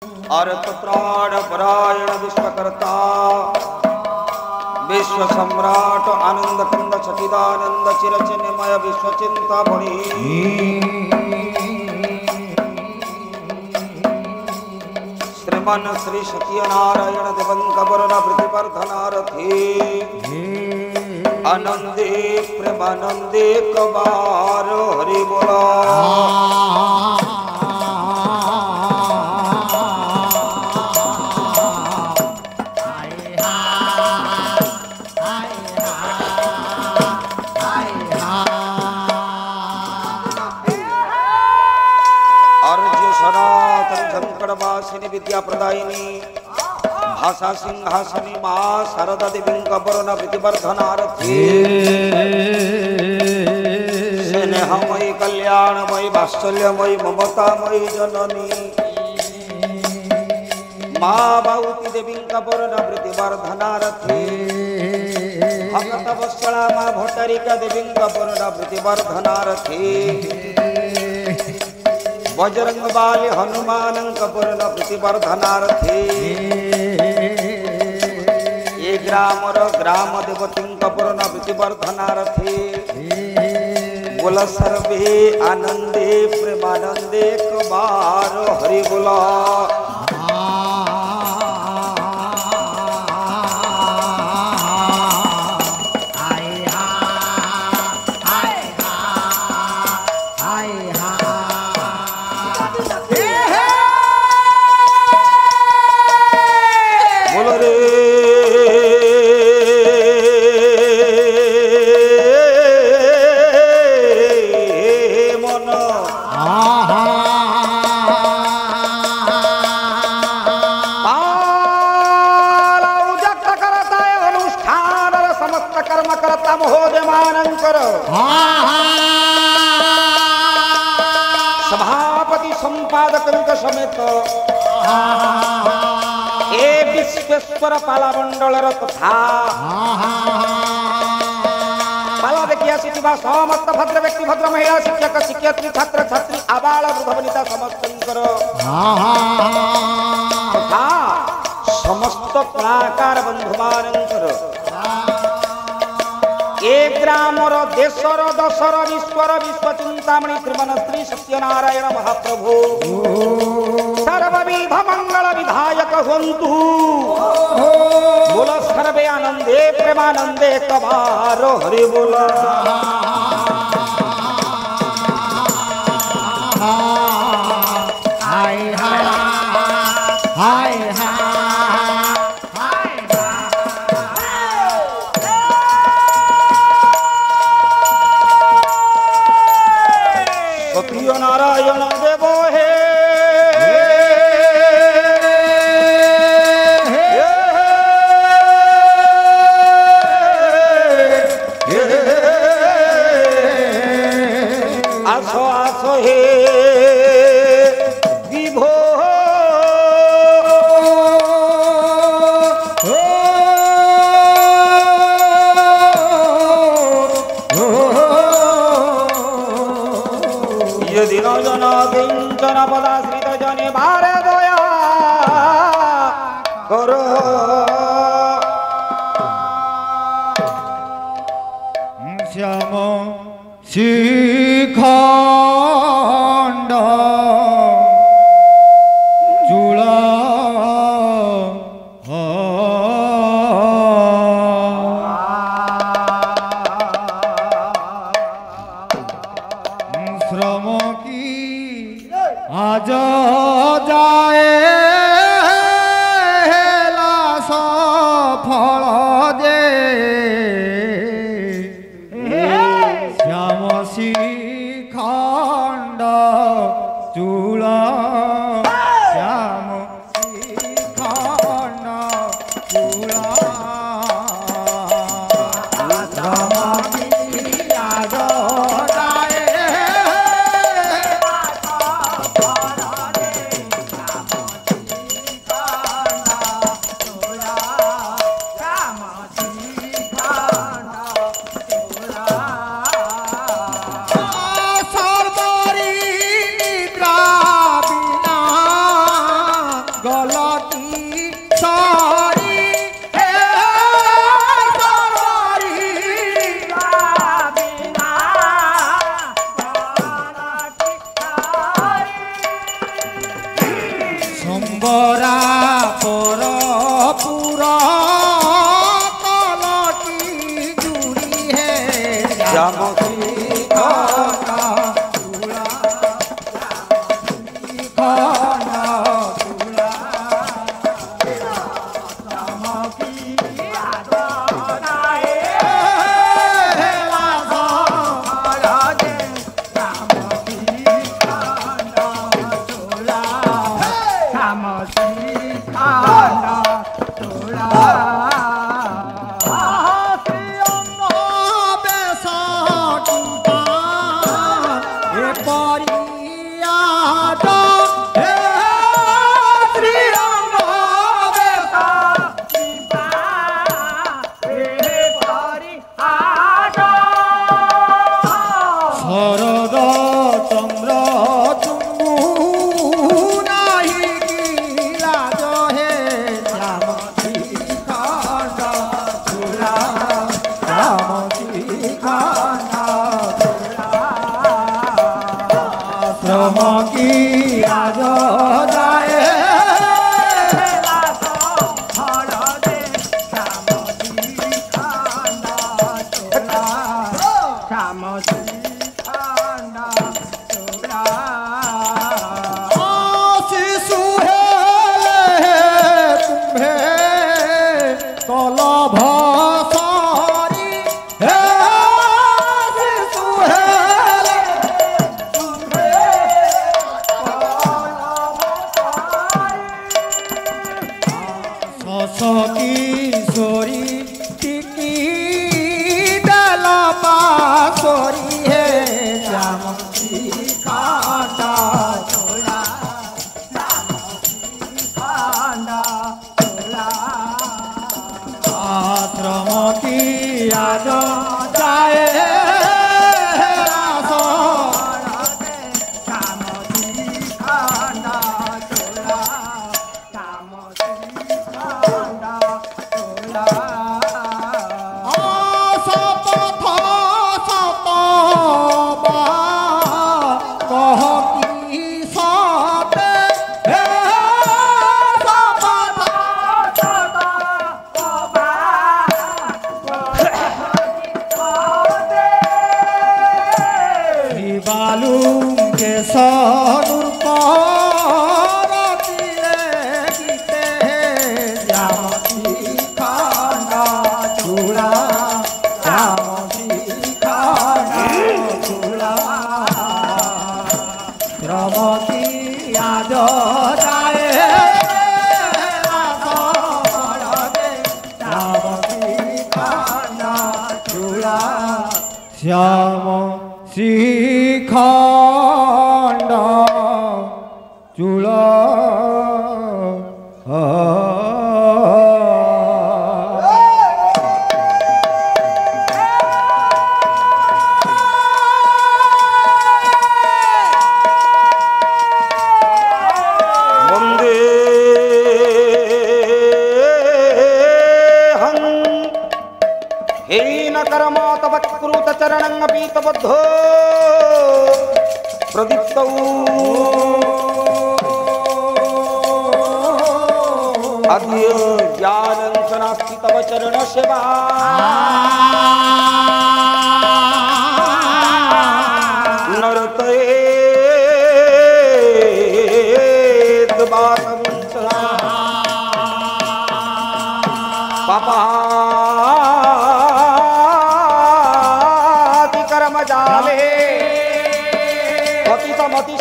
अर्थत्राणपरायण विश्वकर्ता विश्व सम्राट आनंद कंद सचिदानंद चिरचिन्मय विश्वचिंतामणि श्रीमन श्री सत्यनारायण देवंकवरण प्रतिवर्धनारथी आनंदे प्रेमानंदे कबार हरि बोला। वासिनी विद्या प्रदायिनी भाषा सिंहासनी मां शारदा देवी कवरण प्रतिवर्धनारथी स्नेहमयी कल्याणमयी वात्सल्यमयी ममतामयी जननी मां बाहुती देवी कवरण प्रतिवर्धनारथी भक्त वत्सला मां भट्टारिका देवी कवरण प्रतिवर्धनारथी बजरंग बाली हनुमान कपूर्ण प्रतिवर्धनारथी ये ग्रामर ग्राम देवती कपूर्ण प्रतिवर्धनारथी बोला सर्वे आनंदे प्रेमानंदे कबार हरि बोला। सभापति संपादक समेत ए विश्वेश्वर पाला मंडल तथा पाला देखी आसीथिबा समस्त भद्र व्यक्ति भद्र महिला शिक्षक शिक्षयित्री छात्र छात्री आबाल वृद्ध वनिता समस्तंकर तथा समस्त कलाकार बंधु मानंकर एक ग्रामर देशर दशर विश्वर विश्वचिंतामणि श्रीमन श्री सत्यनारायण महाप्रभु सर्वविध मंगल विधायक हुंतु बोल सर्वे आनंदे प्रेमानंदे कबार हरि बोल। हाय हाय हाय नारायण देवो हे आसो आसो हे विभो दिन जन किंचन पदाश्रित जने भारे दया करो श्याम शिखंड चूड़ा श्रम की आज जाए सफल जे श्याम গলতি সরি হে সরি বিনা গলতি সরি সম্বরা পর পুরা কলটি জুড়ি হে জামতি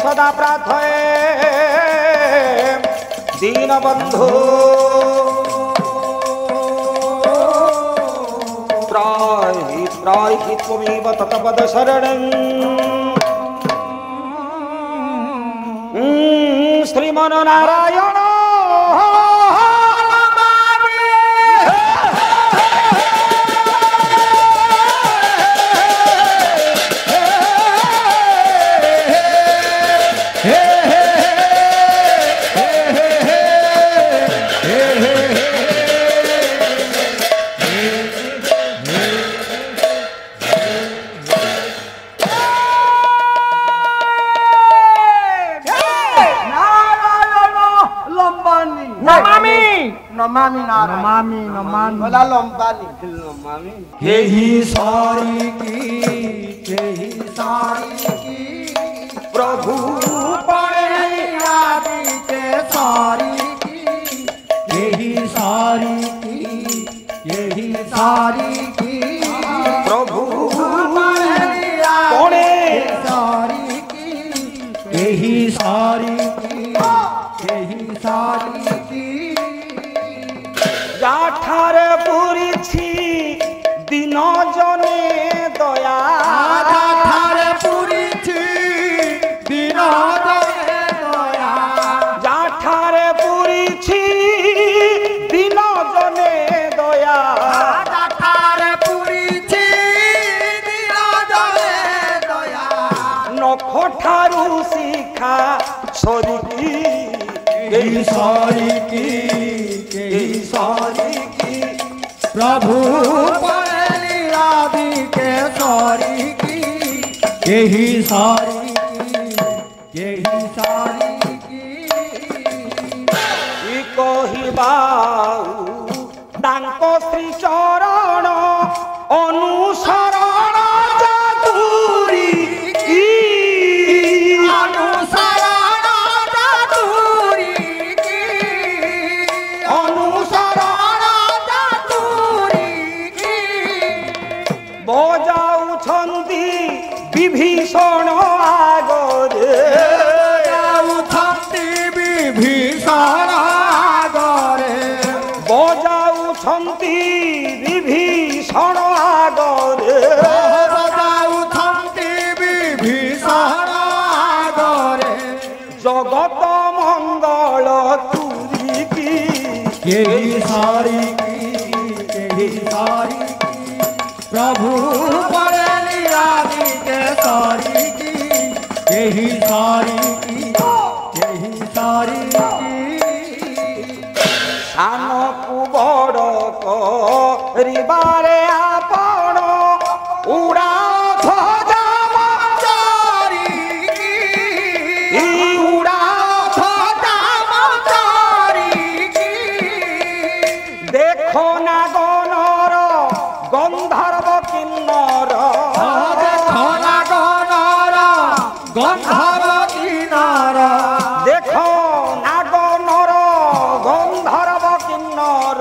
सदा प्रार्थये दीनबन्धो त्राहि त्वमेव तत्पदशरणं श्रीमन्नारायण नमानी नमामि नमामी नारायण नमामि नमामि भला लंबानी नमामी यही सारी की प्रभु आदि के सारी की यही सारी की प्रभु कोणे सारी की यही सारी की যাঠারে পুরিছি দিন জনে দয়া ঠারে পুরিছি দিন দয়া যাঠারে পুরিছি দিন জনে দয়া ঠারে পুরিছি দিন দয়া নখঠারু শিখা সরিকি यही सारी की प्रभु आदि के सारी की यही सारी की ই কহিবাউ তাঙ্ক শ্রী চরণ অনুসরণ চাতুরি अनुसरण चातुरी की অনুসরণ चातुरी की বজাউছন্তি বিভীষণ আগরে उठती विभीषण आगरे বজাউছন্তি বিভীষণ আগরে उठती विभीषण आगरे জগত মঙ্গল তুরিকি यही सारी की प्रभु आदि के सारी की यही सारी की সানকু বড় করিবারে আপন উড়া খোজা सारी की ই উড়া দেখো না গণর গন্ধর্ব কিন্নর गंधर्व किनार দেখো না গণর গন্ধর্ব কিন্নর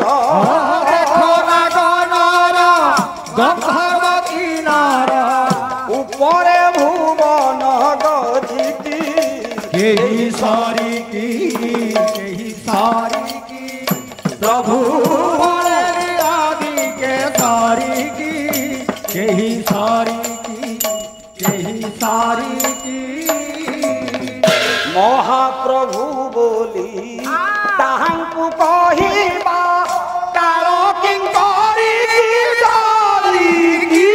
देखो गनर गंधर्व किनार উপরে ভুবন গজিতি यही सारी की प्रभु आदि के सारी की यही सारी की মহাপ্রভু বলি তাহাঙ্কু কহিবা কাল কিঙ্করি কি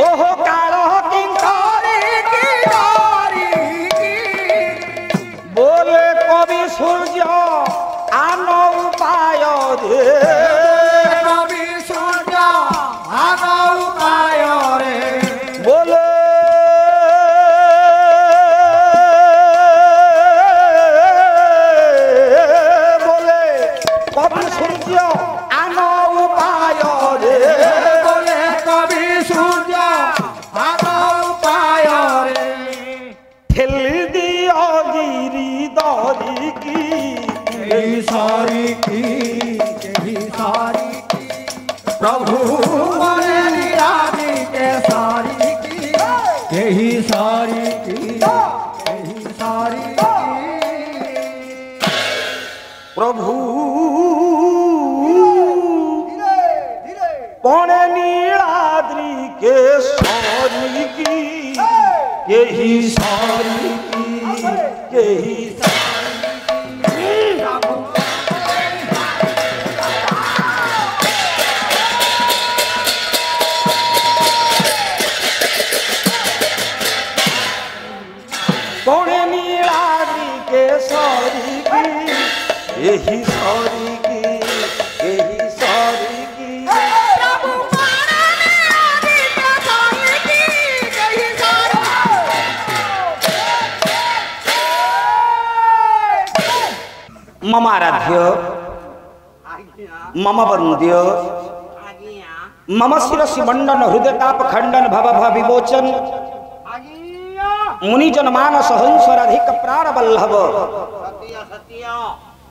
ওহ কাল কিঙ্করি বলে কবি সূর্য আন উপায় রে कवि सूर्य आनो उपाय रे বলে বলে কবি সূর্য আন উপায় রে बोले कवि सूर्य आनो उपाय रे ঠেলি দিও গিরি দরি কি यही सारी की प्रभु आदि के सारी की यही सारी की প্রভু পণে নীলাদ্রি কে সরি কি यही सारी की यही पौने नीलाद्री के सौरी की यही सौरी की यही सौरी की प्रभु मम आराध्य मम वंद्य मम शिरसि मंडन हृदय ताप खंडन भव भव विमोचन मुनिजन मानस हंस राधिक प्राण बल्लभ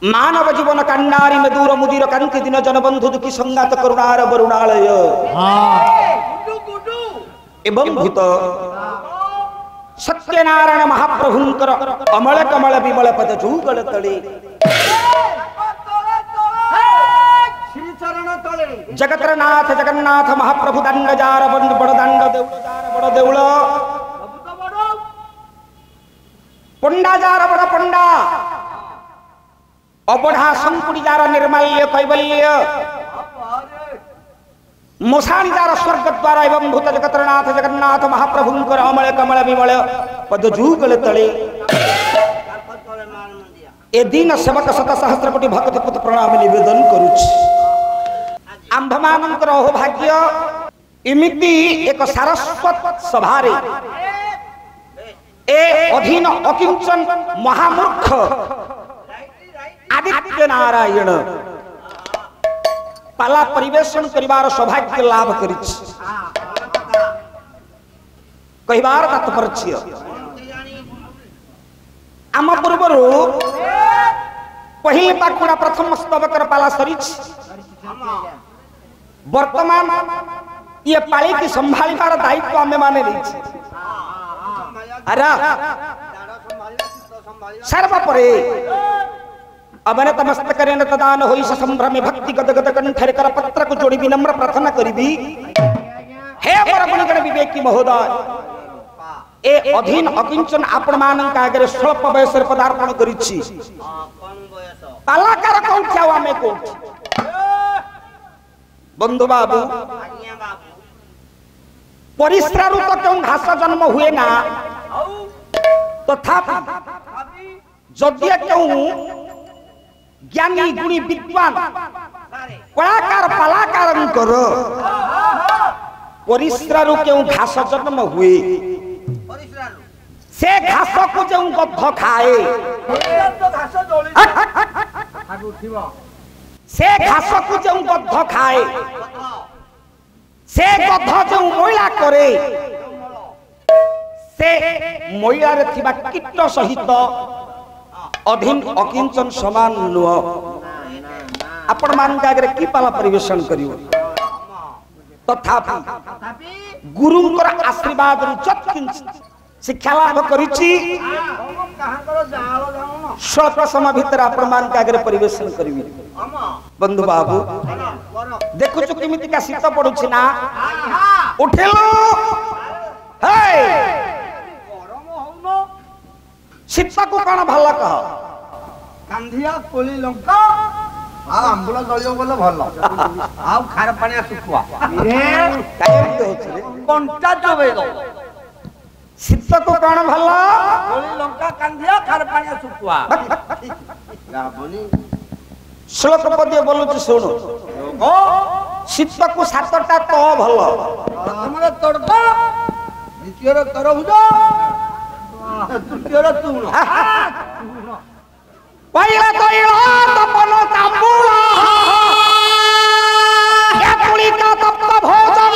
मानव जीवन कंडारी में दूर मुदीर कांति दिन जन बंधु दुखी संगात करुणार वरुणालय एवं भूत सत्यनारायण महाप्रभुंकर अमल कमल विमल पद जुगल तले जगतनाथ जगन्नाथ महाप्रभु दंड जार बंद बड़ दंड बड़ देउल पंडा जार बड़ पंडा अबढ़ा संकुड़ी जार निर्माल्य कैवल्य मोसाणी जार स्वर्ग द्वार एवं भूत जगतनाथ जगन्नाथ महाप्रभुंकर अमल कमल विमल पद जुगल तले ए दिन सेवक शत सहस्र कोटि भक्त पुत प्रणाम निवेदन करुछि आंभमानंकर अहोभाग्य इमिति एक सारस्वत सभारे ए अधीन अकिंचन महामूर्ख आदित्य नारायण पाला परिवेशन करिवार सौभाग्य लाभ करिछि कहिबार तात्पर्य आम पूर्वरु पहिल पाकुड़ा प्रथम स्तवकर पाला सरिछि वर्तमान ये पाली की संभालिबार दायित्व आमे माने लेछि अरे सर्व परे अवनत मस्तक रे तदान होई संभ्रमे भक्ति गदगद कंठरे कर पत्र को जोड़ी विनम्र प्रार्थना करिबी हे परमगण विवेकी महोदय ए अधीन अकिंचन आपण मानक आगे स्वल्प वयस पदार्पण करिछि कलाकार कोठा आमे कोठ बंधु बाबू परिश्रारु तो क्यों घास जन्म हुए ना तथापि जदि क्यों ज्ञानी गुणी विद्वान कलाकार पलाकार परिश्रारु क्यों घास जन्म हुए से घास को जो गध खाए से घास को जो गध खाए से गध जो मैला करे से मैला रे थिबा कीट सहित अधीन अकिंचन समान नुह आपण मान के आगे की पाला परिवेशन करियो तथापि गुरुंकर आशीर्वाद रु शिक्षा लाभ करिछि स्वल्प समय भीतर आपण मान के आगे परिवेशन करिवि बंधु बाबू देखु छु केमिति का शीत पडुछि ना उठेलो हे शीत को कोन भल कह कांधिया कोली लंका आ आंबुला दलियो बोले भलो आ खार पानिया सुखवा कायम होछि रे कंटा चबेलो शीत को कोन भल कोली लंका कांधिया खार पानिया सुखवा राबनी श्लोक पद्य बोलुछि सुनो ओ शीत को सातटा तो भल हमरा तड़का द्वितीय तरहुज तृतीय तुण पहिला तैला तपन तांबूला या पुली का तप्त भोजन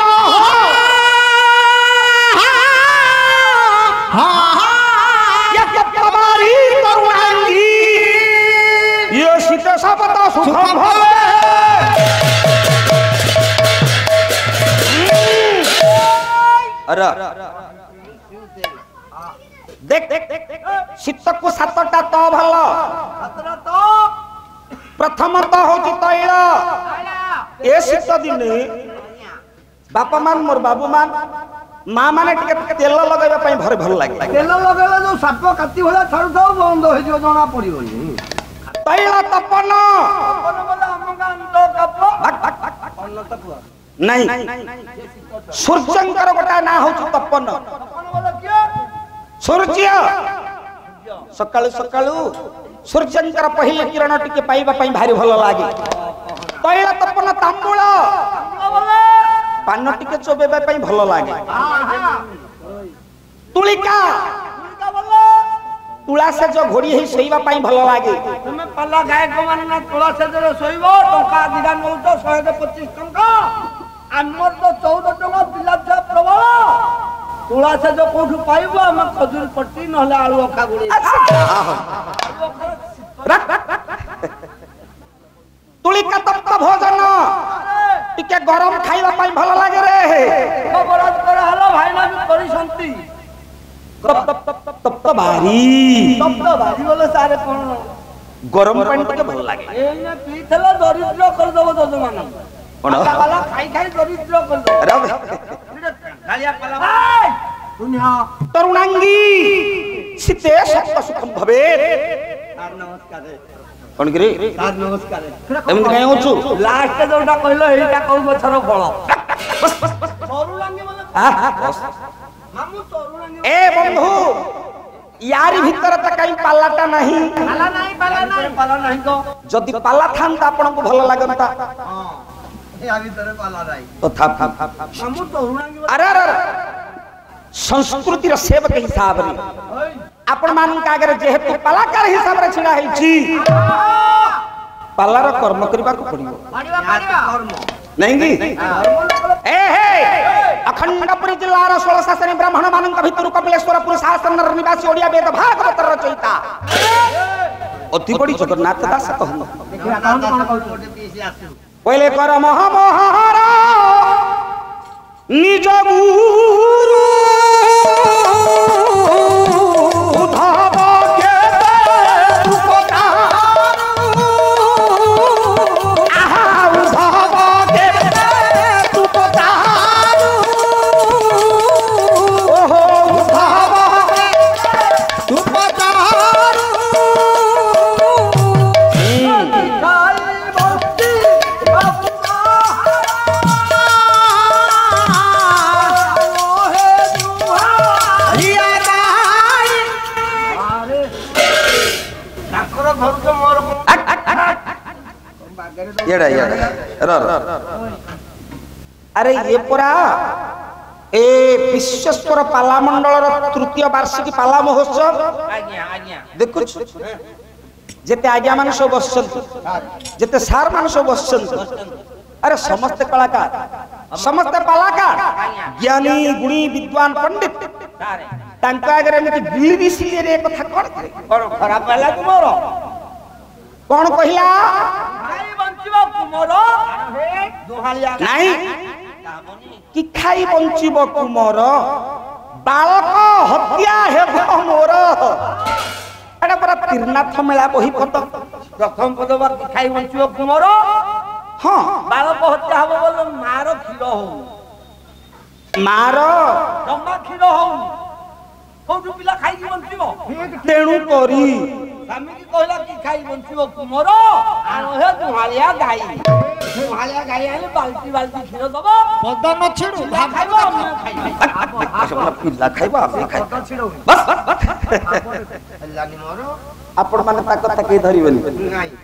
या तप्तमारी तरुणांगी ये शीत सपत सुखम भवे अरे देख शीत को सातटा तो भल प्रथम तो होची तैल ए शीत दिन बापा मान मोर बाबू मान माँ माने टिके तेल लगाइबा पई भरे भल लागे तेल लगाइला जो साप काटी होला छाडु थाओ बंद हो जियो जणा पड़िबोनी तैल तपन नहीं सूर्यंकर गोटा ना होची तपन सूर्य सकाळु सकाळु सूर्यंकर पहिले किरण टिके पाइबा पई भारी भल लागे तैल तपन तांबूल पान टिके चोबेबा पई भल लागे तुलिका तुला से जो घोड़ी है सोईबा पाई भल लागे तुमे पल्ला गायक मान ना तुला से जो सोइबो टका दिगा नौ तो 125 टका हमर तो 14 टका पिला छ प्रबल तुला से जो कोठु पाइबो हम खजूर पट्टी नहले आलू अखा गुड़ी तुली का तप्त भोजन टिके गरम खाइबा पाई भल लागे रे बरात करे हलो भाई ना भी करी संती तप्त भारी बोले सारे कोन गरम पानी टिके भल लागे एने पीथला दरिद्र कर दबो जजमान कोन वाला खाई खाई दरिद्र कर दो अरे गालिया पला दुनिया तरुणांगी सीते सत्य सुखम भवे सार नमस्कार कोन गिरे सार नमस्कार एमन काई होछु लास्ट जोटा कहलो एटा कौ बछर फळ तरुणांगी बोले मामू तरुणांगी ए बंधु यारी भीतर त काई पालाटा नहीं पाला नहीं तो जदि पाला थांता आपन को भल लागंता हां ए आ भीतर पाला नाही तथा मामू तरुणांगी अरे अरे संस्कृति र सेवक हिसाब रे आपण मान का अगर जेहेतु कलाकार हिसाब रे छिड़ा है छी पालार कर्म करबा को पड़ियो कर्म नहीं की ए हे अखंडपुरी जिल्लार 16 शासनी ब्राह्मण मानक भितर कपिलेश्वरपुर शासन निवासी ओडिया वेद भागवत रचयिता अति बड़ी जगन्नाथ दास कहन देखिया कौन कहू पीसी आसु पहले कर महामहारा निज गुरु अरे ये पूरा ए विश्वेश्वर पाला मंडल तृतीय वार्षिकी पाला महोत्सव देखु जेते आज्ञा मान सब बसछन जेते सार मान सब बसछन अरे समस्त कलाकार समस्त कलाकार ज्ञानी गुणी विद्वान पंडित तांका अगर एमति बिली सिले रे कथा कोन खराब पहला तुमर कोन कहिला भाई बंचिबो कुमर दोहालिया नहीं कि खाई बंचिबो कुमर बालक हत्या हेबो मोर एटा पर तीरनाथ मेला बही पद प्रथम पद बा खाई बंचिबो कुमर हां बालक हत्या हबो बोल मार खीर हो मार जम्मा खीर हो कोठु पिला खाई बंचिबो तेणु करी स्वामी की कहला कि खाई बंचिबो कुमर आनो हे दुहालिया गाई आले बाल्टी बाल्टी खीर दबो पद न छिडू खाइबो हम खाइबो पिल्ला खाइबो आप खाइ बस अल्लाह नि मोरो आपण माने ता कथा के धरिबनी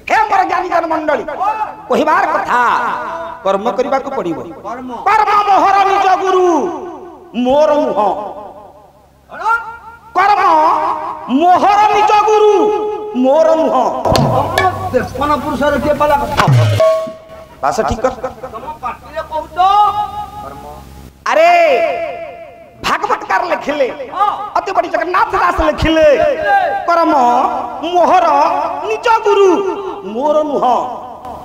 हे मोर ज्ञानी जन मंडली कहिबार कथा कर्म करबा को पड़िबो कर्म मोहर निज गुरु मोर मुह कर्म मोहर निज गुरु मोर मुह देखन पुरुष रे के पाला कथा भाषा ठीक कर तुम पाटी रे कहतो अरे भागवतकार लिखिले अति बड़ी जगन्नाथ दास लिखिले कर्म मोहर निज गुरु मोर मुह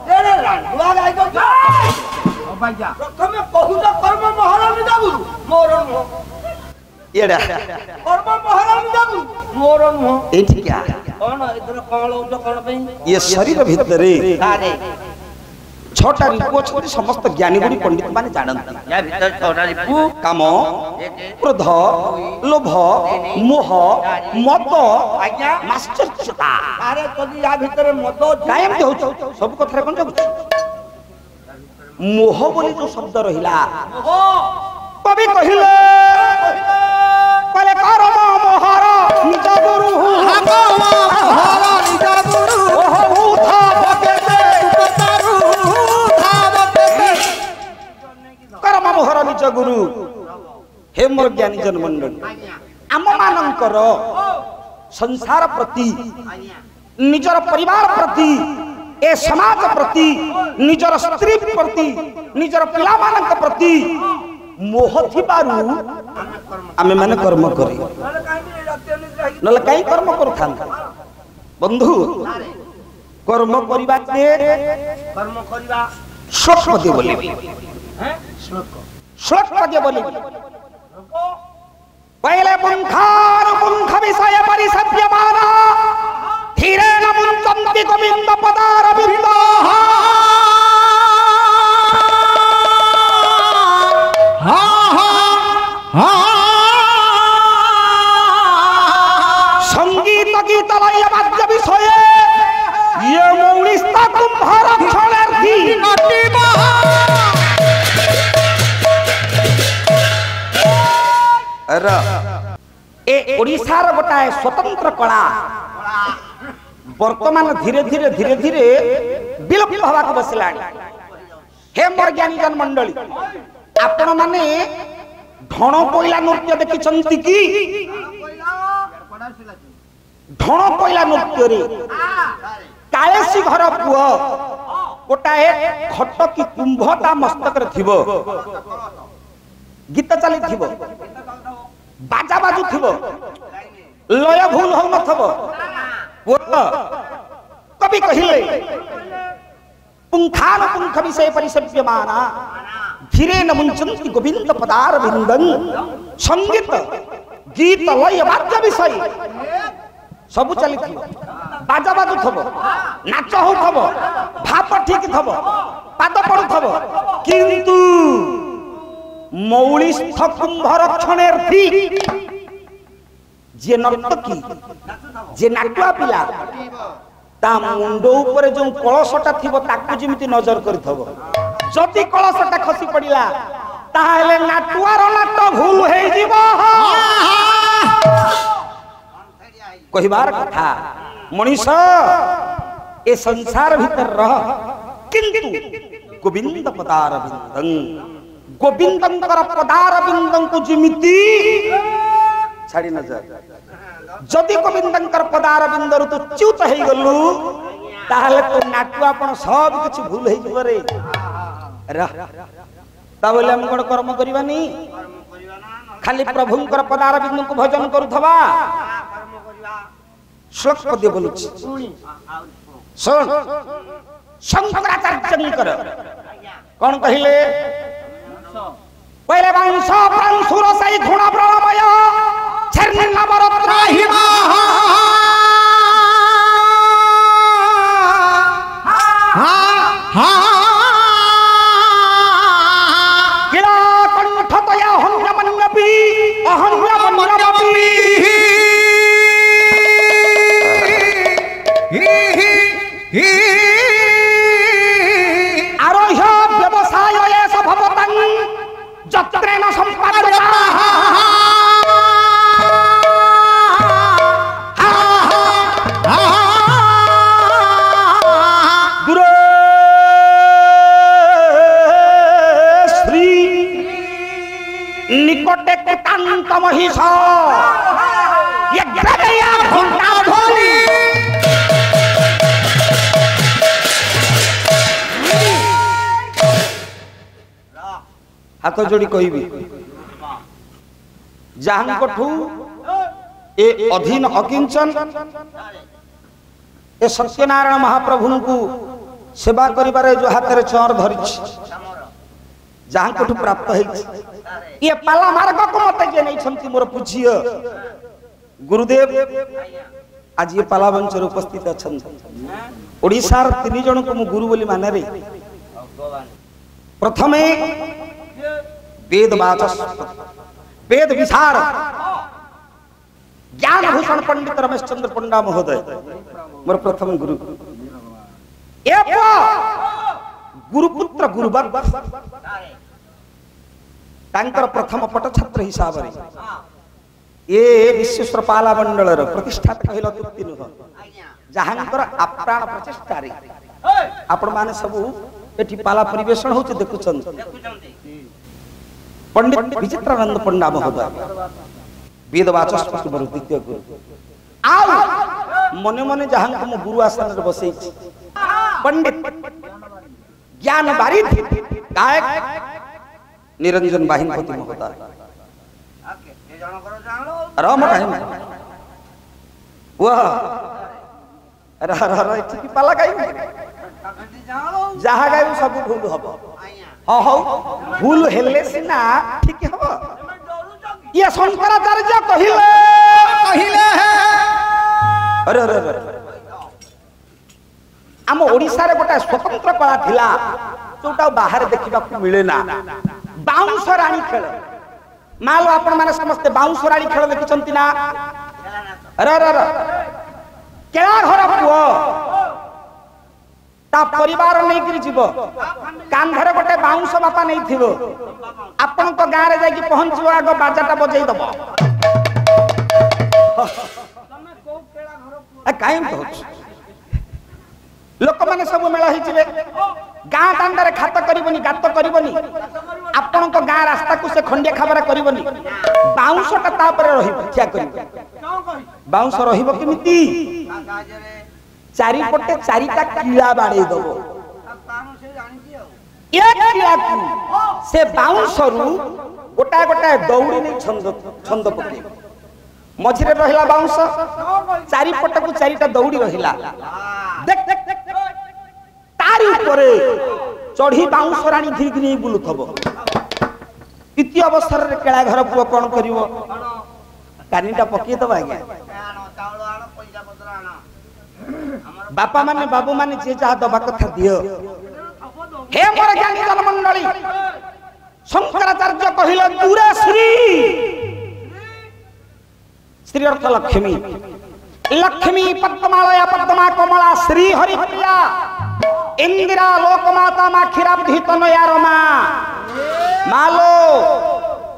तेरे रांडुआ गाई दो ओ भैया प्रथमे कहूत कर्म मोहर निज गुरु मोर मुह एडा कर्म मोहर निज गुरु मोर मुह ए ठीक है कोन इधर कोन लौट कोन पे ये शरीर भीतरे सारे छटा रिपु अछि समस्त ज्ञानी गुणी पंडित माने जानନ୍ତି या भीतर छोटा रिपु काम क्रोध लोभ मोह मद आज्ञा माश्चर्यता अरे तोदी या भीतर मद कायम के होछ सब कथा कोन जाउ मोह बोली जो शब्द रहिला ओ कवि कहिले कले कर्म मोहर निज गुरु कर्म मोहर निज गुरु ओह उठा बके कर्म मोहर निज गुरु हे मोर ज्ञानी जन मंडल आम मानकर संसार प्रति निजर परिवार प्रति ए समाज प्रति निजर स्त्री प्रति निजर पिला मानक प्रति मोह थिबारु आमे माने कर्म करी नले काई कर्म करथान बंधु कर्म करिबा के कर्म करिबा श्लोक पदे बोली हैं श्लोक पदे बोली पहले पुंखार पुंख विषय परिसभ्यमाना धीरेण मुञ्चन्ति गोविन्द पदारविन्दाः संगीत गीत लय वाद्य विषये ये मौलिस्ता कुम्भरक्षणार्थी ए ओडिशार गोटाए स्वतंत्र कला वर्तमान धीरे धीरे विलुप्त होगा को बसलाणी हे मोर ज्ञानी जन मंडली आपण माने ढण कोइला नृत्य देखि चंती की ढण कोइला नृत्य रे कायसी घर पुओ गोटाए घट की कुंभटा मस्तक रे थिबो गीत चली थिबो बाजा बाजू थिबो लय भूल हो न थबो कवि कहिले पुंखान पुंख विषय परिसभ्यमाना धीरेण मुञ्चन्ति गोविन्द पदारविन्दं संगीत गीत लय वाद्य विषय सब चली थिबो बाजा बाजू थबो नाच हो थबो भाप ठीक थबो पाद पडु थबो किंतु मौलिस्थ कुंभरक्षणार्थी जे नर्तकी जे नाटुआ पिला ता मुंड ऊपर जो कलशटा थिबो ताकू जेमिति नजर करिथबो जति कलशटा खसी पडिला ताहेले नाटुआर नाट भूल हे जीवो कहिबार कथा मनीष ए संसार भीतर रह किंतु गोविंद पदारविंदं गोविंदंकर पदारविंदं को जेमिति छाड़ी न जा जदि गोविंदंकर पदारविंदरु तो च्युत हे गलु ताहले तो नाटु आपण सब कुछ भूल हे जबो रे ता बोले हम कोन कर्म करिवानी खाली प्रभुंकर पदारविंदं को भजन करूथबा श्लोक पद्य बोलुछि सुन शंकराचार्यंकर कोन कहिले पहले वंश प्रांशुर सई घुण प्रलमय छर्णिनवरत्राहिमा किला कंठतया हन्यमन्यपि अहन्यमन्यपि आरोह्य व्यवसाय एष भवतं जत्रेण सम्पादयाः दुरे श्री निकटे कुटान्त महिष यज्ञया घंटा ध्वनि हाथ जोड़ी कहबी जहांठू ए अधीन अकिंचन ए सत्यनारायण महाप्रभु को सेवा करिबारे जो हाथ रे चोर धरि जहांठू प्राप्त है ये पाला मार्ग को मत जे नहीं छंती मोर पूज्य गुरुदेव आज ये पाला वंश रे उपस्थित अछन ओडिसा र तीन जन को मु गुरु बोली माने रे प्रथमे वेद वेद विशार ज्ञान भूषण पंडित रमेश चंद्र पंडा महोदय मोर प्रथम गुरु गुरुपुत्र गुरुवर तांकर प्रथम पट छात्र हिसाब रे ए विश्वेश्वर पाला मंडल रो प्रतिष्ठाता कहल तृप्ति नुह जहांकर आप्राण प्रचेष्टा रे आपण माने सब एठी पाला परिवेषण होचे देखुछन पंडित विचित्रानंद पंडा महोदय वेद वाचस्पति द्वितीय गुरु आउ मने मने जहां को गुरु आसन रे बसई पंडित ज्ञान बारिद गायक निरंजन बाहिनपति महोदय राम टाइम वाह एठी पाला गाई जहा गाई सब भूल हबो हां हो भूल हेले सिना ठीक हबो ये शंकराचार्य कहिले अरे अरे अरे आम ओडिसा रे गोटा स्वतंत्र कला थिला जोटा बाहर देखिबा मिले ना बाउंस रानी खेल मालो आपण माने समस्त बाउंस रानी खेल देखिचंती ना अरे अरे अरे केला घर पुओ ता परिवार नै करी जीवो कांधरे गोटे बाउंस बापा नै थिवो आपण तो गां रे जाई कि पहुंचबो आगो बाजाटा बजै दबो तमे को केला घर पुओ काई कहछ लोक माने सब मेला हि जिवे गां दांडरे खात करिवनी गात करिवनी आपण को गां रास्ता को से खंडिया खबरा करिवनी बाउंसटा ता पर रहिबो क्या करिवो बाउंस रहिबो केमिति चारि पटे चारिटा कीला बाडे दबो एक कीला से बाउंस रु गोटा गोटा दौड़ी नै छंद पके मझिरे रहिला बाउंस चारि पटे को चारिटा दौड़ी रहिला देख देख तारी ऊपर चढ़ी बाउंस रानी धीरे धीरे बुलुथबो इति अवसर रे केळा घर पुओ कोन करिवो कानीटा पकी दबा आज्ञा बापा माने बाबू माने जे जा दबा कथा दियो हे मोर ज्ञानी जन मंडली शंकराचार्य कहिलो दूरे श्री श्री अर्थ लक्ष्मी लक्ष्मी पद्मालया पद्मा कमला श्री हरिप्रिया इंदिरा लोकमाता माखिराब्धि तनया रमा मालो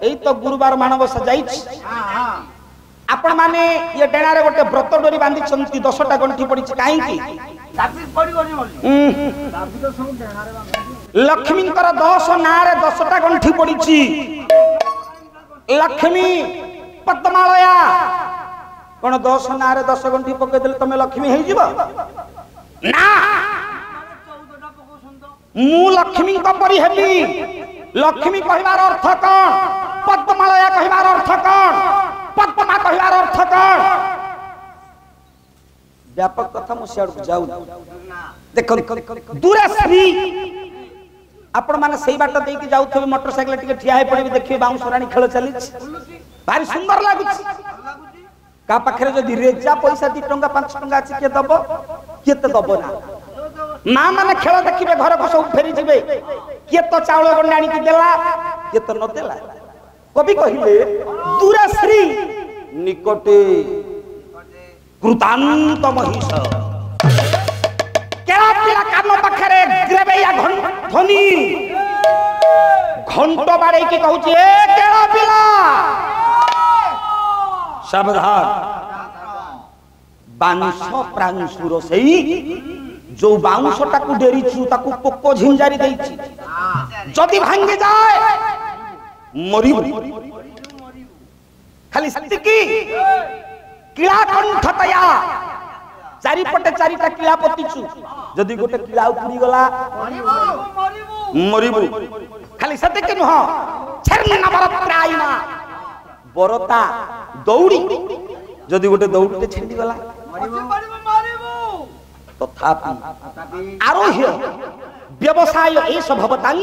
एई तो गुरुवार मानव सजाई आपण माने ये डेना रे गोटे व्रत डोरी बांधी छंती 10टा गंठी पड़ी काई की दाबी पड़ी गनी बोली दाबी तो सब डेना रे बांधी लक्ष्मी कर 10 ना रे 10टा गंठी पड़ी छी लक्ष्मी पद्मालया कोन 10 ना रे 10 गंठी पके देले तमे लक्ष्मी हेई जीव ना मु लक्ष्मी को परी हेबी लक्ष्मी कहिबार अर्थ कोन पद्मालया कहिबार अर्थ कोन पद्मा कहिबार अर्थ कोन व्यापक कथा मु सियाड़ जाऊ देखो दूरे श्री आपण माने सेही बाट देई कि जाउथबे मोटरसाइकिल टिके ठिया हे पड़बे देखिबे बाउंस रानी खेल चली भारी सुंदर लागु का पाखरे जदि रेजा पैसा 2 टंका 5 टंका अछि के दबो केते दबो ना मां माने खेल देखिबे घर को सब फेरी जिबे के तो चावल गंडाणी की देला के तो न देला कवि कहिले दूरा श्री निकटे कृतांत महिष केला पिला कान पाखरे ग्रेबैया ध्वनि घंटो बाड़े की कहू ए केला पिला सावधान बांस प्रांसुर सही जो बाउंसटा को डेरी छु ताकू पोको झिंजारी देई छि जदी भांगे जाए मरी खाली सतिकी किला कंठतया चारि पटे चारिटा किला पतिछु जदी गोटे किला उपुरी गला मरिबु खाली सतिकी न छर्णना बरत्राइना बरता दौड़ी जदी गोटे दौड़ते छेंडी गला मरिबु तथापि आरोह्य व्यवसाय एष भवतां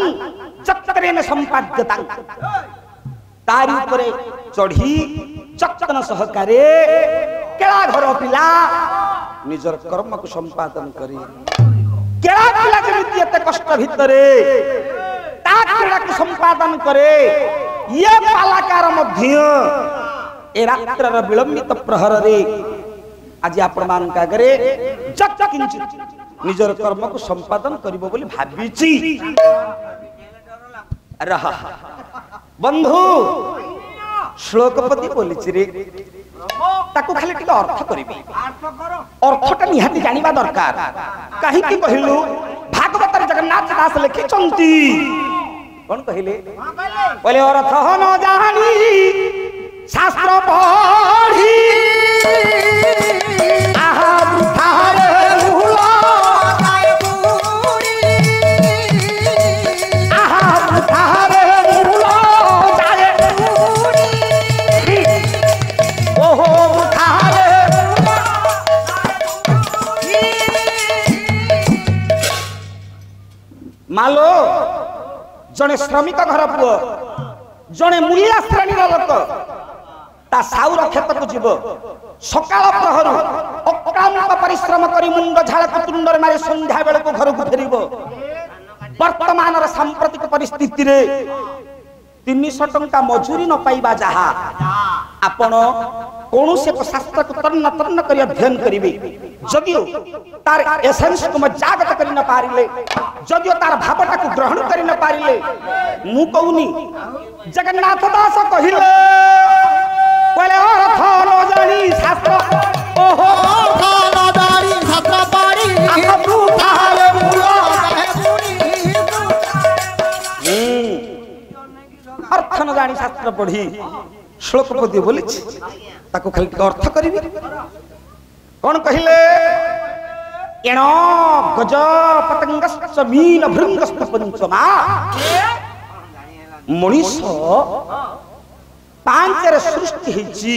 चक्रेण संपाद्यतां तारी ऊपर चढ़ी चक्तन सहकारे केला घर पिला निजर कर्म को संपादन करे केला पिला जेमिति एते कष्ट भितरे ता क्रीड़ा को संपादन करे ये पालाकार मध्य ए रात्रर विलंबित प्रहर रे आज आपण मान का करे जक किंचित निजर कर्म को संपादन करिवो बोली भाबिची रहा बंधु श्लोकपति बोलिछि रे ताकू खाली टिक अर्थ करिबी अर्थटा निहाती जानिबा दरकार काहे कि कहिलु भागवत जगन्नाथ दास लिखि चंती कोन कहिले बोले अर्थ न जानी शास्त्र पढ़ी जड़े श्रमिक घर पुओ जड़े मूलिया श्रेणी लोक ता साउर खेत को जीव सकाल प्रहर अक्लांत परिश्रम करी मुंड झाड़ तुंडर मारे संध्या बेल को घर को फेरिबो वर्तमान सांप्रतिक परिस्थिति रे 300 टंका मजूरी न पाइबा जहा आपण कौन से शास्त्र को तन्न तन्न करी अध्ययन करिवे जदियो तार एसेंस को जागत करि न पारिले जदियो तार भावटा को ग्रहण करि न पारिले मु कहूनी जगन्नाथ दास कहिले पहले अर्थ न जानी शास्त्र ओहो अर्थ न जानी शास्त्र पारी आपू ताले मूला अर्थ न जानी शास्त्र पढ़ी श्लोक पदी बोली ताको खाली अर्थ करिवि कौन कहिले एण गज पतंगश्च मीन भृंगश्च पंचमा मनीष पांच रे सृष्टि हिची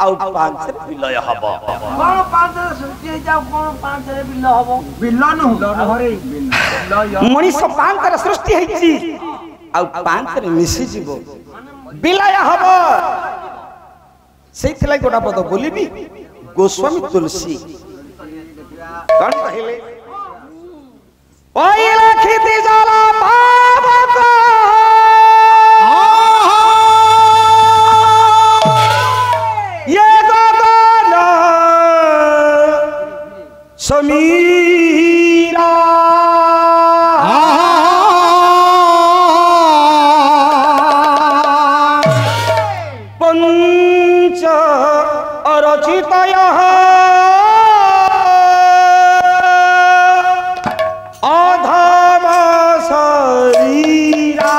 आउ पांच रे विलय हबो कौन पांच रे सृष्टि हे जाओ कौन पांच रे विलय हबो विलय न हरे विलय मनीष पांच रे सृष्टि हिची आउ पांच रे मिसी जीवो विलय हबो सेथिला गोटा पद बोलिबी गोस्वामी तुलसी कौन कहिले ओई लखिति जला पावक ये गगन समीरा पंच अरचितय अधम शरीरा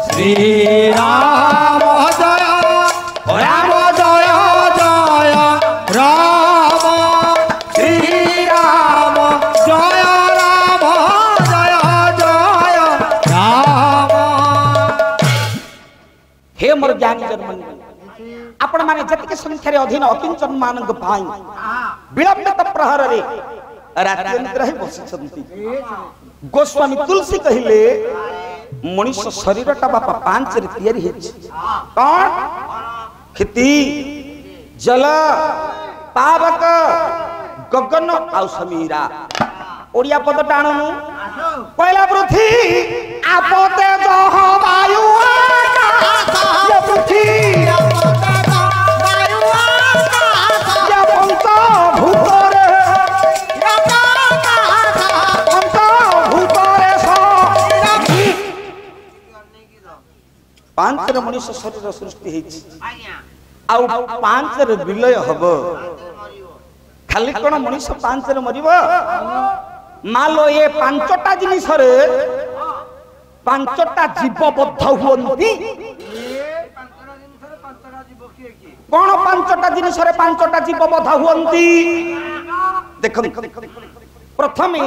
श्री राम जय राम जय जय राम श्री राम जय राम जय जय राम हे मोर ज्ञानी जन्म आपण माने जतिके संख्या रे अधीन अकिंचन मानक पाई विलंबित प्रहर रे रात्रि निद्रा ही बसिछंती गोस्वामी तुलसी कहिले मनुष्य शरीरटा बापा पांच रे तयारी हेछि कौन खेती जल पावक गगन आउ समीरा ओडिया पद टाणनु पहिला पृथ्वी आपते जह वायु आकाश ये पृथ्वी पांच रे मनुष्य शरीर सृष्टि हेछि आउ पांच रे विलय हबो खाली कोन मनुष्य पांच रे मरिबो मालो ये पांचटा जिनिस रे पांचटा जीव बद्ध हुअंती कोन पांचटा जिनिस रे पांचटा जीव बद्ध हुअंती देखो प्रथमे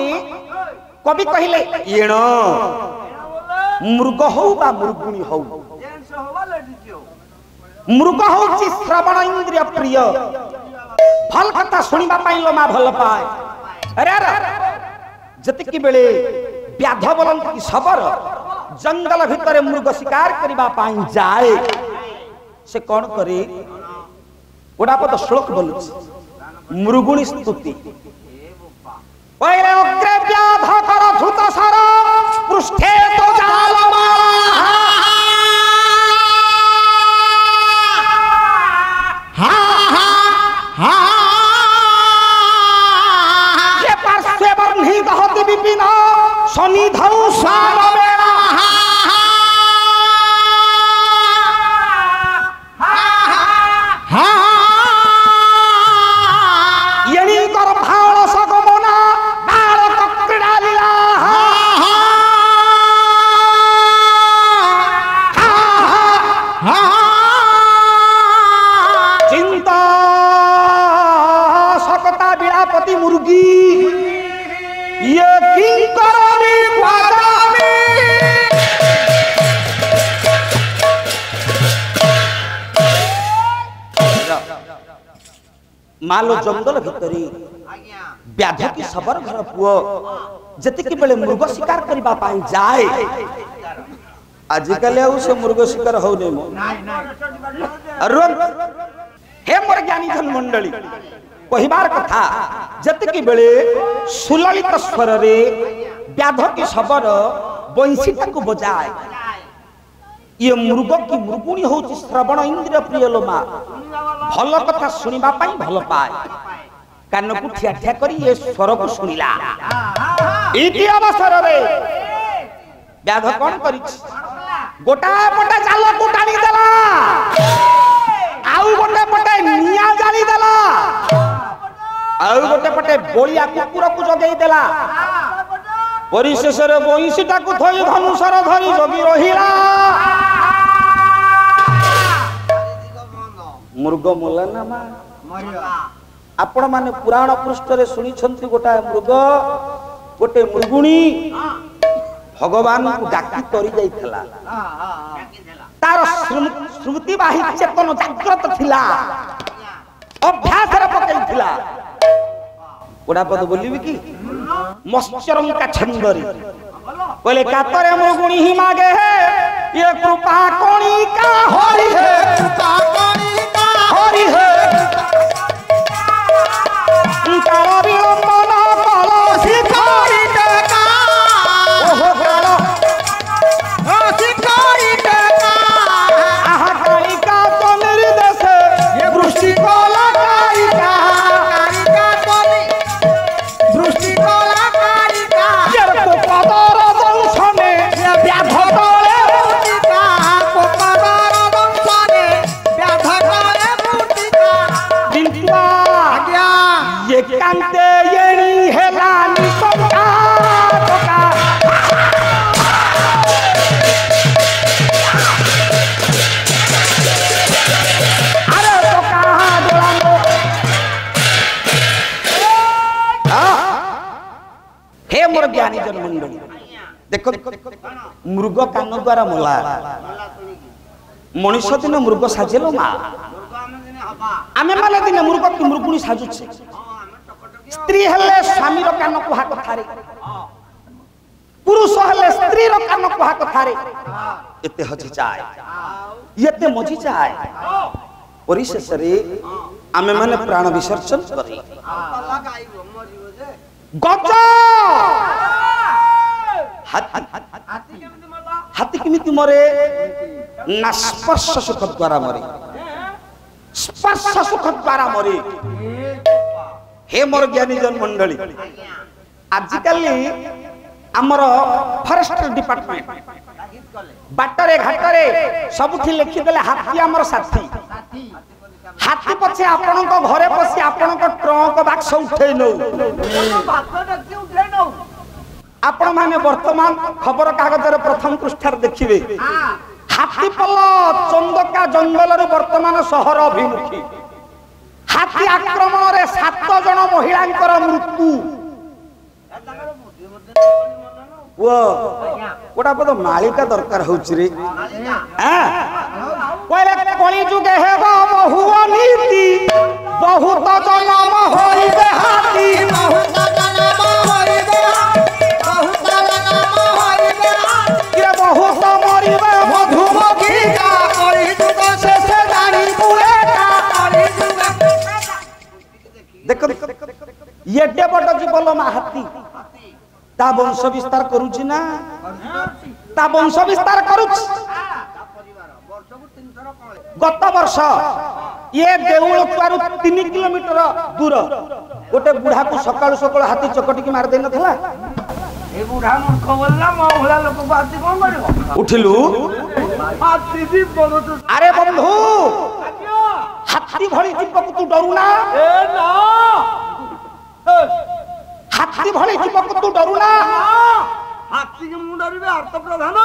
कवि कहिले येण मृग हो बा मृगुणी हो मृग होची श्रवण इंद्रिय प्रिय भल कथा सुनिबा पाई लो मा भल पाए अरे अरे जतिकी बेले व्याध बोलंत की सबर जंगल भितर मृग शिकार करिबा पाई जाए से कौन करे ओडा पद श्लोक बोलुछि मृगुणी स्तुति ओरे अग्रे व्याध कर धुत सर पृष्ठे तो जालमा हा हा हा ये पार्श्वे वर्णी दहति विपिन सनिधौ सामवेण यणी कर भाळ सगमना बालक क्रीडा लीला चिंता सकता विलापति मुर्गी ये किंकरणी बादामी मालो जंगल भितरी व्याध की सबर घर पुओ जतिक बेले मृग शिकार करबा पाई जाए आजिकल से मृग शिकार हो हे मोर ज्ञानी जन मंडली कहिबार कथा जतिक बेले सुललित स्वर रे व्याध की सबर बंशीटा को बजाए ये मृग की मृगुणी होची श्रवण इंद्रिय प्रिय लोमा भल कथा सुनिबा पाई भल पाए कान को ठिया ठिया करी ये स्वर को सुनिला इति अवसर रे व्याध कोन करी गोटा पटा जाल को टाणी देला आउ गोटे पटे निया जाली देला आउ गोटे पटे बोलिया कुकुर को जगेई देला परिशेष रे बंशीटा को थई धनुषर धरी जगी रहिला मृग मोला ना मा आपण माने पुराण पृष्ठ रे सुनी छंती गोटा मृग गोटे मृगुणी भगवान को डाकी करी जाइथला तार स्मृति बाही चेतन जागृत थिला अभ्यास रे पकैथिला गोटा पद बोलिबी की मत्स्यरम का छंदरी बोले कातरे मृगुणी ही मागे है ये कृपा कोणी का हरि है कृपा कोणी का हरि है काल विलंबन कल शिखरी टेका ओहो काल शिखरी टेका आहा कालिका तो निर्देश ये दृष्टि कला कालिका कालिका तो दृष्टि कला कालिका ये को पदर दंशने ये व्याध तले मूर्तिका को पदर दंशने व्याध तले मूर्तिका दिनवा आज्ञा ये कांते येणी हेला निसंका टोका अरे टोका दोलांगो हे मोर ज्ञानी जन मंडली देखो मृग कान द्वारा मोला मनुष्य दिन मृग साजेलो मा आमे माने दिन मृग की मृगुणी साजुछे स्त्री हेले स्वामी रो कान कुहा कथारे पुरुष हेले स्त्री रो कान कुहा कथारे एते हजी जाए एते मजी जाए परिशेष रे आमे माने प्राण विसर्जन करी गज हाथी केमिति मरे ना स्पर्श सुख द्वारा मरे स्पर्श सुख द्वारा मरे हे मोर ज्ञानी जन मंडली आजिकल आमर फॉरेस्ट डिपार्टमेंट बाटरे घाटरे सबुठी लिखि देले हाथी आमर साथी हाथी पछे आपन को घरे पसी आपन को ट्रंक बाक्स उठै नौ आपण माने वर्तमान खबर कागज रे प्रथम पृष्ठार देखिबे हाथी पल चंदका जंगल रे वर्तमान शहर अभिमुखी हाथी आक्रमण रे 7 जन महिलांकर मृत्यु वो कोटा पद मालिका दरकार होछि रे हां कोइले कली जुगे हेबो बहु नीति बहुत जन्म होइबे हाथी बहुत जन्म होइबे बहुत जन्म होइबे के बहुत मरिबे मधुमक्खी का कली जुग से जानी बुलेटा कली जुग देखो ये बड़ जीवन मा हाथी ता वंश विस्तार करूची ना ता वंश विस्तार करूची गत वर्ष ये देउल द्वार 3 किलोमीटर दूर गोटे बुढ़ा को सकाळ सकाळ हाथी चकटी की मार दे नथला ए बुढ़ा मूर्ख बोलला मोहला लोक को हाथी कोन मारिबो उठिलु हाथी भी बहुत अरे बंधु हाथी भली जीव को तू डरुना ए ना हाथी भली जीव को तू डरुना हाथी के मुंड डरिबे अर्थ प्रधान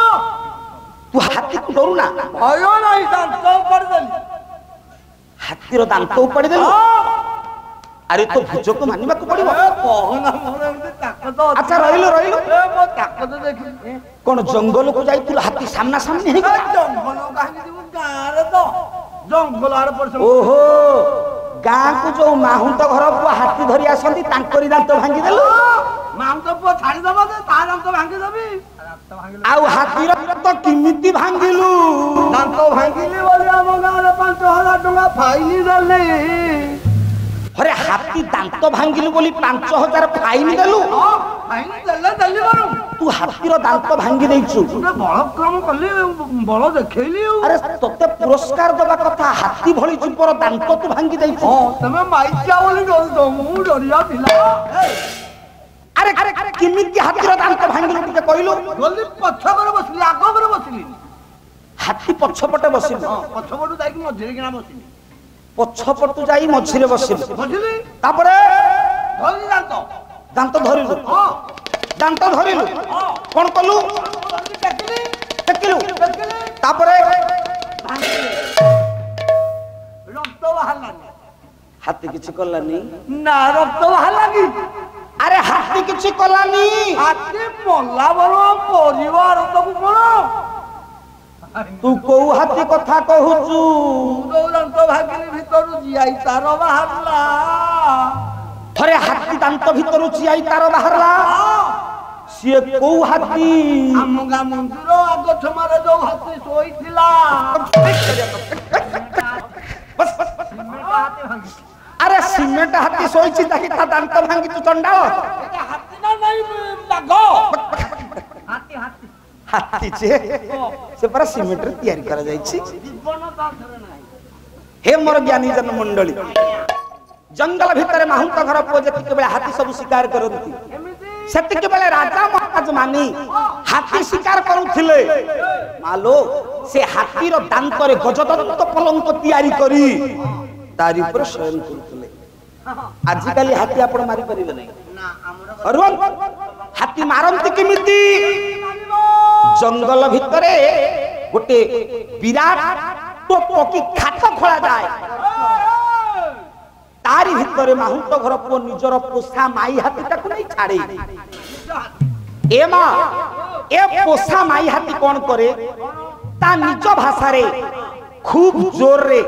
तू हाथी को डरुना भयो नहीं दांत ऊपर देली हाथी रो दांत ऊपर देलु अरे तो भुज को मानिबा को पड़िबो कहना मोर एमती ताकत अच्छा रहिलो रहिलो ए मो ताकत देखि कोन जंगल को जाइतु हाथी सामना सामने हे जंगल काहे दिबो गारे तो जंगल आर पर ओहो गाँ को जो माहुंत घर को हाथी धरी आसती तांकरी दांत भांगी देलु ମାଉଁସ ପୁଅ ଛାଡ଼ିଦବ ଯେ ତା ଦାନ୍ତ ଭାଙ୍ଗିଦେବି। आउ हाथीर तो किमिति भांगिलु ଦାନ୍ତ ଭାଙ୍ଗିଲି ବୋଲି ଆମ ଗାଁରେ 5,000 ଟଙ୍କା ଫାଇନ ଦେଲି। अरे हाथी दांत भांगिलु बोली 5,000 फाइन देलु ଫାଇନ ଦେଲେ ଦେଲି କରୁ तू हाथीर दांत भांगी देइछु ଗୋଟେ ବଳ କାମ କଲି ବଳ ଦେଖେଇଲି ଆଉ। अरे तोते पुरस्कार दबा कथा हाथी भली जीवर दांत तू भांगी देइछु ହଁ ତମେ ମାଇଚିଆ ବୋଲି ଡରୁଛ ମୁଁ ଡରିଆ ପିଲା। अरे अरे अरे किमिति हाथीर दांत भांगिलु टिके कहिलु ଗଲି ପଛ ଘରେ ବସିଲି ଆଗ ଘରେ ବସିଲି। हाथी पछपटे बसिलु ହଁ ପଛପଟୁ ଯାଇକି ମଝିରେ କିନା ବସିଲି पछपटु जाई मझिरे बसिलु ବସିଲି तापरे ଧରିଲି ଦାନ୍ତ। दांत धरिलु ହଁ दांत धरिलु कोन कलु ଟେକିଲି टेकिलु ଟେକିଲି तापरे ରକ୍ତ ବାହାରିଲାନି। हाथी किछि कलानी ନା ରକ୍ତ ବାହାରିଲାନି। अरे हाथी किछि कलानी ହାତୀ ମଲା ବଳ ପରିବାର ସବୁ କଣ तू को हाथी कथा कहूचु ଯୋଉ ଦାନ୍ତ ଭାଙ୍ଗିଲି ଭିତରୁ ଜିଆଇ ତାର ବାହାରିଲା। थरे हाथी दांत भितरु चिआई तार बाहरला सिए को हाथी ଆମ ଗାଁ ମନ୍ଦିର ଆଗ ଛମାରେ ଯୋଉ ହାତୀ ଶୋଇଥିଲା। बस बस बस अरे सीमेंट हाथी सोईची ताकि ता दांत भांगी तू चंडाळ ହାତୀ ନା ନାଇଁ ବାଘ ହାତୀ ହାତୀ हाथी छे से पर सीमेंट रे तयारी करा जाईची ଜୀବନ ତା ଥରେ ନାହିଁ। हे मोर ज्ञानी जन मंडली जंगल भितर माहुंत घर पो जति बेले हाथी सब शिकार करंती सेति के बेले राजा महाराज मानी हाथी शिकार करूथिले मालो से हाथी रो दांत रे गजदंत पलंक तयारी करी तारी ऊपर शयन करूथिले आजि काली हाथी आपण मारी परिबे नै ନା ଆମର अरुण हाथी मारंती किमिति जंगल भितरे गोटे विराट टोपो की खाट खोला जाए तारी भितरे माहुंत घर पो निजर पोसा माई हाथी ताकू नहीं छाड़े ए मां ए पोसा माई हाथी कोन करे ता निज भाषा रे खूब जोर रे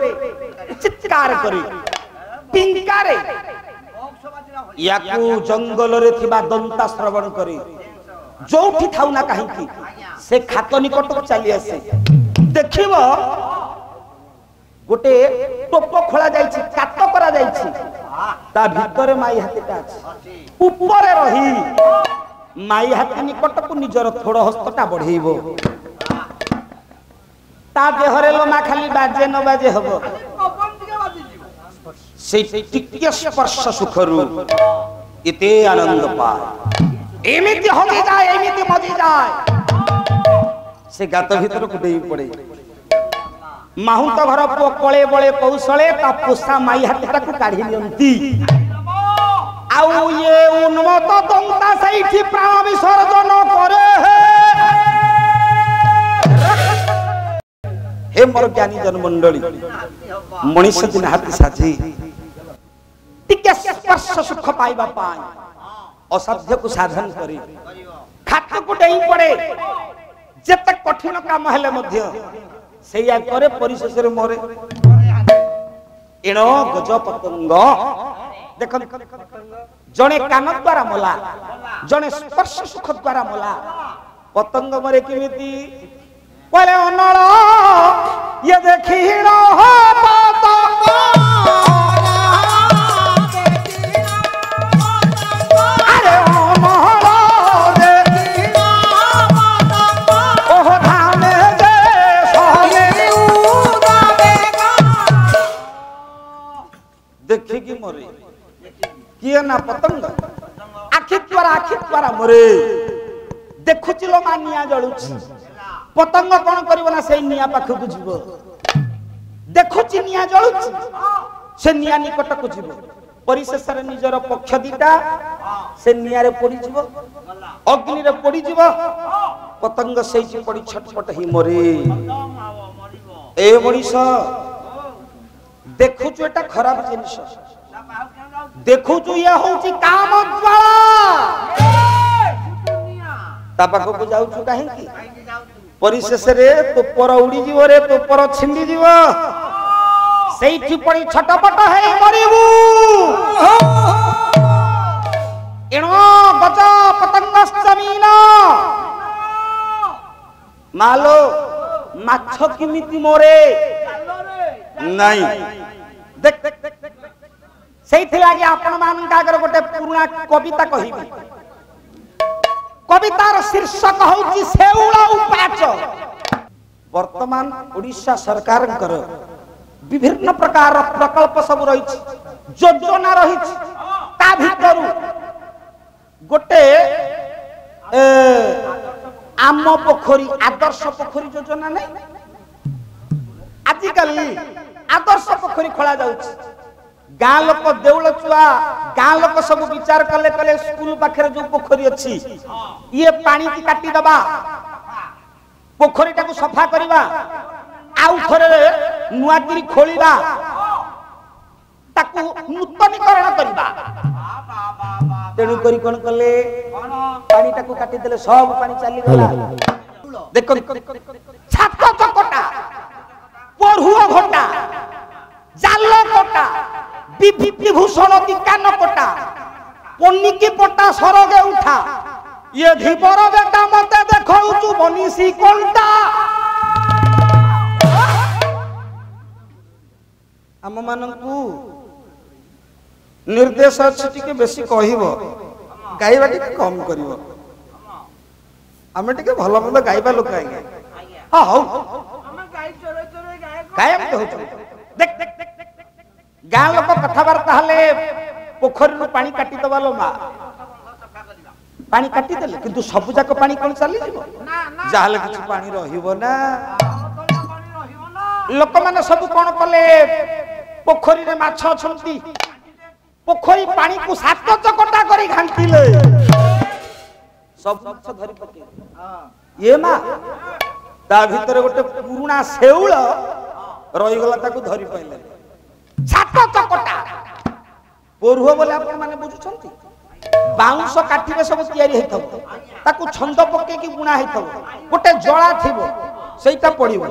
चित्कार करे पिंकारे याकू जंगल रे थिबा दंता श्रवण करे जोठी थाउ ना काहेकि से खात निकट चली आसे देखिबो गोटे टोपो खोला जाईछि काट करा जाईछि ता भितरे माई हाथीटा अछि ऊपरे रही माई हाथी निकट को निजर थोड़ हस्तटा बढ़ेइबो ता देहरे लो मा खाली बाजे न बाजे हबो से टिकिया स्पर्श सुखरु इते आनंद पाए एमिति होगी जाए एमिति मजी जाए से गात भीतर को देई पड़े माहुंत घर पो कळे बळे कौशले ता पोसा माई हाथीटा को काढी नियंती आउ ये उन्मत दंता सैठी प्राण विसर्जन करे हे मोर ज्ञानी जन मंडली मनुष्य दिन हाथी साजी टिके स्पर्श सुख पाइबा पाई असाध्य को साधन करी खात को डेई पड़े जेते कठिन काम हेले मध्य सेया करे परिशेष रे मोरे एणो गज पतंग देख जणे कान द्वारा मला जणे स्पर्श सुख द्वारा मला पतंग मरे किमिति पले अनळ ये देखिण हो पतंग अरे अनळ देखिण पतंग ओह धामे जे सोने उड़ावे देखि कि मरे किए ना पतंग आखि द्वारा मरे देखुची लो मानिया जळुची पतंग कोन करिवो ना से निया पाखकु जीवो देखुची निया जळुची से निया निकट को जीवो परिशेष रे निजर पक्ष दीटा से निया रे पड़ी जीवो अग्नि रे पड़ी जीवो पतंग सेई पड़ी छटपट ही मरे ए मनीष देखुचु एटा खराब जिनिस देखुचु ये होची काम ज्वाला ता पाखकु जाउछु काहेकि परिशेष रे तोपर उड़ी जीव रे तोपर छिंडी जीव ସେଇଠି ପଡି ଛଟପଟ ହେଇ ମରିବୁ। ଏଣୁ ଗଜ ପତଙ୍ଗ ଜମିନ ମାଲୋ ମାଛ କେମିତି ମରେ ନାଇଁ। ସେଇଥିଲାଗି ଆପଣ ମାନଙ୍କ ଆଗରେ ଗୋଟେ ପୁରୁଣା କବିତା କହିବି। कवितार शीर्षक होउची सेउला उपाच। वर्तमान ओडिशा सरकार विभिन्न प्रकार प्रकल्प सब रही योजना रही ता भितर गोटे आम पोखरी आदर्श पोखरी योजना नहीं आजिकल आदर्श पोखरी खोला जाउची। गाँ लोक देउल चुआ गाँ लोक सब विचार कले कले स्कूल पाखे जो पोखरी अच्छी ये पानी की काटी दबा पोखरी टाकू सफा करवा आउ थरे नुआ किरी खोलिबा ताकू नूतनीकरण करवा। तेणु करी कोन कले पानी टाकू काटी देले सब पानी चली गला। देखो छात चकटा पढ़ुआ घटा जाल कोटा विभूषण की कान कोटा पन्निकी पटा सरगे उठा ये धीपर बेटा मते देखौचु बनिसी कोंटा। हम मानकू निर्देश अछि टिके बेसी कहिबो गाइबा टिके कम करिवो। हमें टिके भलो मत गाइबा लोक आगे हां हो हम गाइ चोरे चोरे गायब कहउछु। देख गाँ लोक कथबार्ता हेले पोखरी पानी काटी दबा लो मा पानी काटी देले किंतु सब जाक पानी कोन चली जीवो जाहले किछ पानी रहिबो ना। लोक माने सब कोन कले पोखरी रे माछ छंती पोखरी पानी को सात चकटा करी घांटीले सब माछ धरि पके ये मा ता भीतर गोटे पुराना सेउळ रहि गला ताकू धरि पाइले छात चकटा परुह बोले आपण माने बुझुछंती बाउंस काठीरे सब तयारी हेथब ताकू छंद पके की गुणा हेथब गोटे जळा थिबो सेटा पडिबो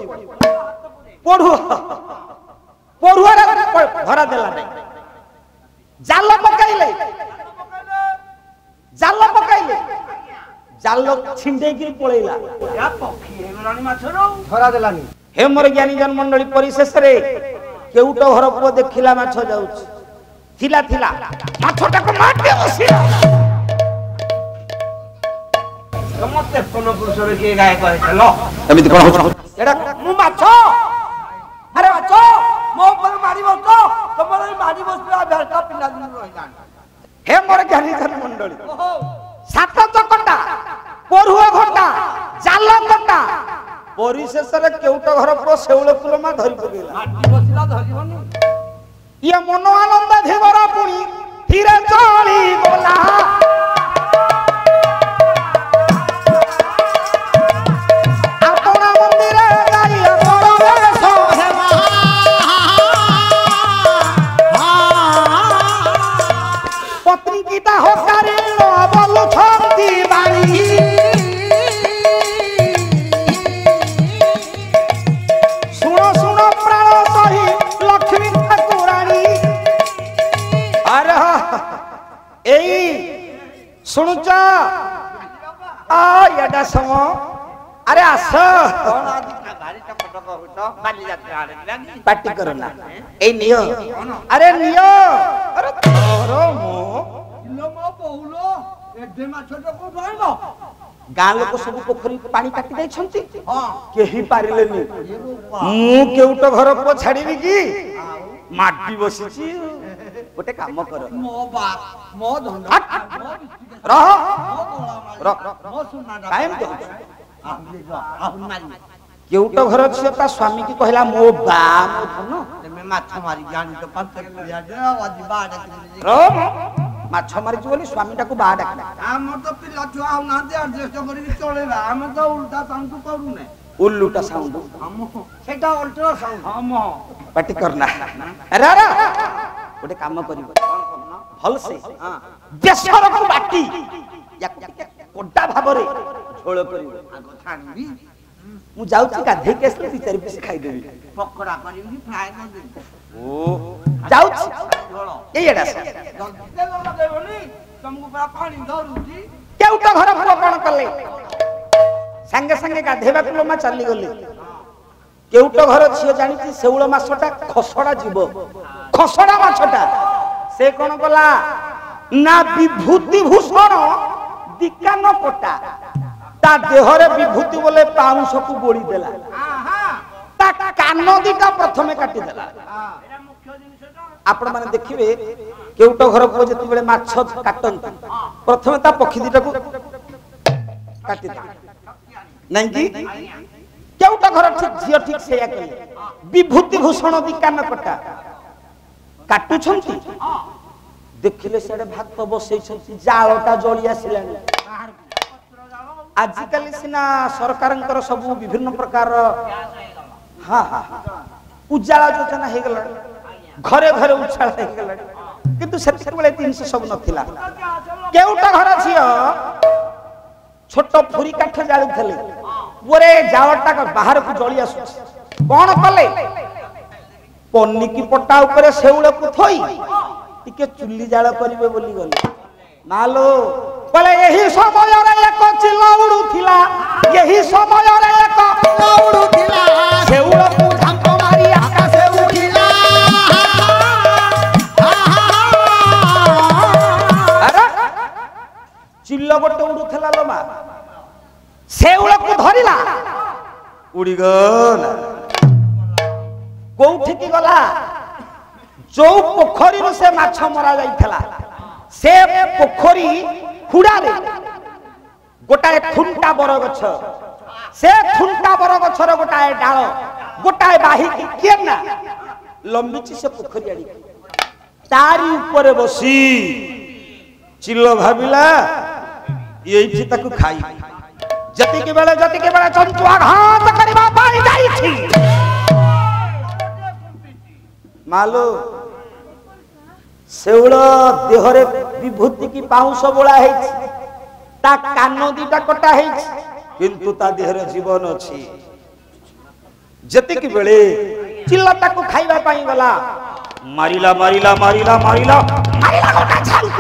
परुह रे भरा देला नै जाल पकाइले जाल छिंडे की पळेला या पखी हेलानी माछरो धरा देलानी। हे मोर ज्ञानी जन मंडली परिशेष रे केउट घर पुओ देखिला माछ जाउछ थिला थिला माछटा को माटे बसिला समते कोन पुरुष रे के गाय कहे चलो एमिति कोन होछ एडा मु माछ अरे माछ मो पर मारी बसो तमरे मारी बसला भेलका पिला दिन रहिलान। हे मोर ज्ञानी जन मंडली सात चकटा परुआ घटा जाल घटा परिशेष रे केउट घर पुओ सेउळ कुलमा धरि पकेला माटी बसिला धरिबनी ये मन आनंद धीवरा पुणी धीरे चली गला। अपना मंदिर गाई परवे सोहेमा पत्नी गीता हो करे लो बोलु छंती बाणी सुनो सुनो प्राण सही लक्ष्मी शुणुच आडा सम अरे आस पार्टी करो ना ए नियो अरे नियो अरे तोरो मो किलो मो बहुलो एडे माछो को भाइलो गाँ लोक सब पोखरी पानी काटी दै छंती हां केही पारिलेनी मु केउट घर को छाड़ीबी की माटी बसिची गोटे काम कर मो बाप मो धन रह मो सुना टाइम तो केउट घर छियो ता स्वामी की कहला मो बा मो धन तमे माछ मारी जानी तो पांच लिया जे आज बाड रह माछ मारी बोली स्वामी टाकू बा डाकला हम तो पिला छुआ ना दे एडजस्ट करी चलेला हम तो उल्टा साउंड करू ने उल्लूटा साउंड हम सेटा अल्ट्रा साउंड हम पार्टी करना अरे अरे गोटे काम करिवो भल से बेसर को बाटी या कोडा भाबरे झोळ करिवो आगो छाणीबी मु जाउची गाधे केसले ती चारि पिस खाइ देबी पकोड़ा करिवि फ्राई कर देबी ଯାଉଛି ଏଇ ଏଡା ତମକୁ ପୁରା ପାଣି ଧରୁଛି। କେଉଟ ଘର ପୁଅ କଣ କଲେ ସାଙ୍ଗେ ସାଙ୍ଗେ ଗାଧେଇବାକୁ ଲୋମା ଚାଲିଗଲେ। କେଉଟ ଘର ଝିଅ ଜାଣିଛି ଶେଉଳ ମାଛଟା ଖସଡା ଯିବ, ଖସଡା ମାଛଟା ସେ କଣ କଲା ନା ବିଭୂତି ଭୂଷଣ ଦିକାନ କଟା ତା ଦେହରେ ବିଭୂତି ବୋଲେ ପାଉଁଶକୁ ବୋଳି ଦେଲା, ତା କାନ ଦିଟା ପ୍ରଥମେ କାଟିଦେଲା। ଆପଣ ମାନେ ଦେଖିବେ କେଉଟ ଘର ପୁଅ ଯେତେବେଳେ ମାଛ କାଟନ୍ତି ପ୍ରଥମେ ତା ପକ୍ଷୀ ଦିଟାକୁ କାଟିଦେଲା ନାଇଁ କି? କେଉଟ ଘର ଠିକ ଝିଅ ଠିକ ସେଇଆ କଲେ। ବିଭୂତି ଭୂଷଣ ଦିକାନ କଟା କାଟୁଛନ୍ତି, ଦେଖିଲେ ସିଆଡେ ଭାତ ବସେଇଛନ୍ତି, ଜାଳଟା ଜଳି ଆସିଲାଣି। ଆଜିକାଲି ସିନା ସରକାରଙ୍କର ସବୁ ବିଭିନ୍ନ ପ୍ରକାର ଉଜାଳା ଯୋଜନା ହେଇଗଲାଣି, ଘରେ ଘରେ ଉଜାଳା ହେଇଗଲାଣି, କିନ୍ତୁ ସେତେବେଳେ ଜିନିଷ ସବୁ ନଥିଲା। କେଉଟ ଘର ଝିଅ ଛୋଟ ଫୁରି କାଠ ଜାଳୁଥିଲେ, ପୁରେ ଜାଳଟା ବାହାରକୁ ଜଳି ଆସୁଛି। କଣ କଲେ ପନିକି ପଟା ଉପରେ ଶେଉଳକୁ ଥୋଇ ଟିକେ ଚୁଲି ଜାଳ କରିବେ ବୋଲି ଗଲେ। ମାଲୋ କହିଲେ ଏହି ସମୟରେ ଏକ ଚିଲ ଉଡୁଥିଲା, ଏହି ସମୟରେ ଏକ ଚିଲ ଉଡୁଥିଲା, ଶେଉଳକୁ ଝାମ୍ପ ମାରି ଆକାଶେ ଉଠିଲା। ଚିଲ ଗୋଟେ ଉଡୁଥିଲା ଲୋ ମା, ଶେଉଳକୁ ଧରିଲା, ଉଡିଗଲା। କୋଉଠିକି ଗଲା? ଯୋଉ ପୋଖରୀରୁ ସେ ମାଛ ମରା ଯାଇଥିଲା ସେ ପୋଖରୀ ହୁଡାରେ ଗୋଟାଏ ଥୁଣ୍ଟା ବରଗଛ, ସେ ଥୁଣ୍ଟା ବରଗଛର ଗୋଟାଏ ଡାଳ ଗୋଟାଏ ବାହିକି କିଏ ନା ଲମ୍ବିଛି ସେ ପୋଖରୀ ଆଡିକି। ତାରି ଉପରେ ବସି ଚିଲ ଭାବିଲା ଏଇଠି ତାକୁ ଖାଇବି। ଯେତିକି ବେଳେ ଚଞ୍ଚୁ ଆଘାତ କରିବା ପାଇଁ ଯାଇଛି, ମାଲୋ ଶେଉଳ ଦେହରେ ବିଭୂତି କି ପାଉଁଶ ବୋଳା ହେଇଛି, ତା କାନ ଦିଟା କଟା ହେଇଛି, କିନ୍ତୁ ତା ଦେହରେ ଜୀବନ ଅଛି। ଯେତିକି ବେଳେ ଚିଲ ତାକୁ ଖାଇବା ପାଇଁ ଗଲା, ମାରିଲା ମାରିଲା ମାରିଲା ମାରିଲା ମାରିଲା ଗୋଟା ଝାଙ୍କ।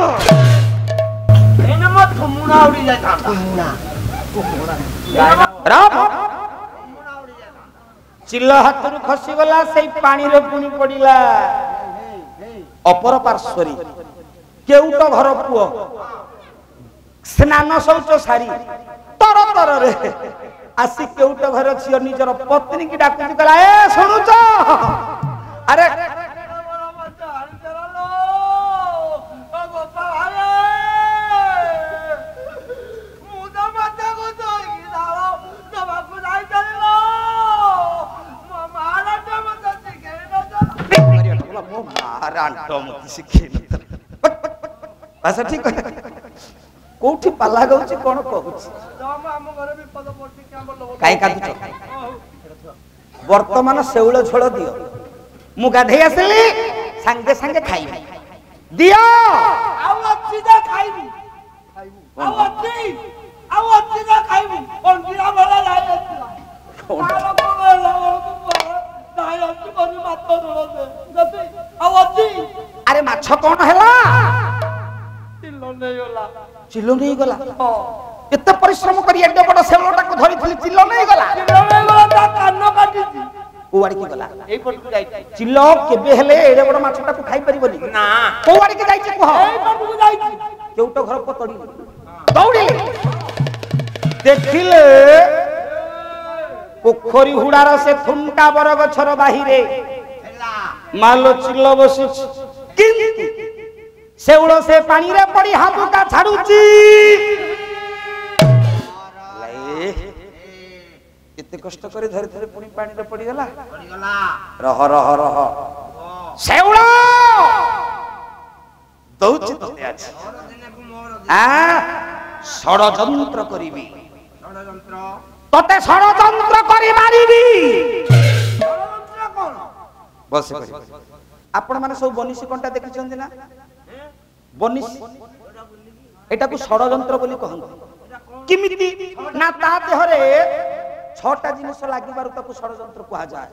ଏଇନେ ମୋ ଥୁମୁଣା ଉଡି ଯାଇଥାନ୍ତା। ଚିଲ ହାତରୁ ଖସିଗଲା, ସେଇ ପାଣିରେ ପୁଣି ପଡିଲା। ଅପର ପାର୍ଶ୍ୱରେ କେଉଟ ଘର ପୁଅ ସ୍ନାନ ଶୌଚ ସାରି ତର ତରରେ ଆସି କେଉଟ ଘର ଝିଅ ନିଜର ପତ୍ନୀ କି ଡାକୁଛି, କହିଲା ଏ ଶୁଣୁଛ, ଆରେ କୋଉଠି ପାଲା ଗାଉଛି କଣ କହୁଛି? କାଇଁ କାନ୍ଦୁଛ? ବର୍ତ୍ତମାନ ଶେଉଳ ଝୋଳ ଦିଅ, ମୁଁ ଗାଧେଇ ଆସିଲି ସାଙ୍ଗେ ସାଙ୍ଗେ ଖାଇବି, ଦିଅ। ଆଉ ଅଛି ଯେ ଖାଇବି, ଆଉ ଅଛି ଯେ ଖାଇବି। ପଣ୍ଡିରା ଭଲା ଯାଇ ଆସିଲା, ଆରେ ମାଛ କଣ ହେଲା? ଚିଲ ନେଇଗଲା। ଏତେ ପରିଶ୍ରମ କରି ଏଡେ ବଡ ଶେଉଳଟାକୁ ଧରିଥିଲି, ଚିଲ ନେଇଗଲା। କୋଉଆଡିକି ଗଲା? ଚିଲ କେବେ ହେଲେ ଏଡେ ବଡ ମାଛଟାକୁ ଖାଇ ପାରିବନି ନା। କୋଉଆଡିକି ଯାଇଛି କୁହ? କେଉଟ ଘର ପତଡି ଦୌଡ଼ିଲେ, ଦେଖିଲେ ପୋଖରୀ ହୁଡାର ସେ ଥୁଣ୍ଟା ବରଗଛର ବାହିରେ ମାଲୋ ଚିଲ ବସିଛି, କିନ୍ତୁ ଶେଉଳ ସେ ପାଣିରେ ପଡି ହାବୁକା ଛାଡୁଛି। ଏତେ କଷ୍ଟ କରି ଧରି ଧରି ପୁଣି ପାଣିରେ ପଡିଗଲା। ରହ ରହ ରହ, ଶେଉଳ ଦଉଛି ତତେ ଆଜି ଷଡ଼ଯନ୍ତ୍ର କରିବି, ତତେ ଷଡ଼ଯନ୍ତ୍ର କରି ମାରିବି। ବସ ଆପଣ ମାନେ ସବୁ ବନିଶୀ କଣ୍ଟା ଦେଖିଛନ୍ତି ନା? ବନିଶୀ ଏଟାକୁ ଷଡ଼ଯନ୍ତ୍ର ବୋଲି କହନ୍ତି। କେମିତି ନା ତା ଦେହରେ 6ଟା ଜିନିଷ ଲାଗିବାରୁ ତାକୁ ଷଡ଼ଯନ୍ତ୍ର କୁହାଯାଏ।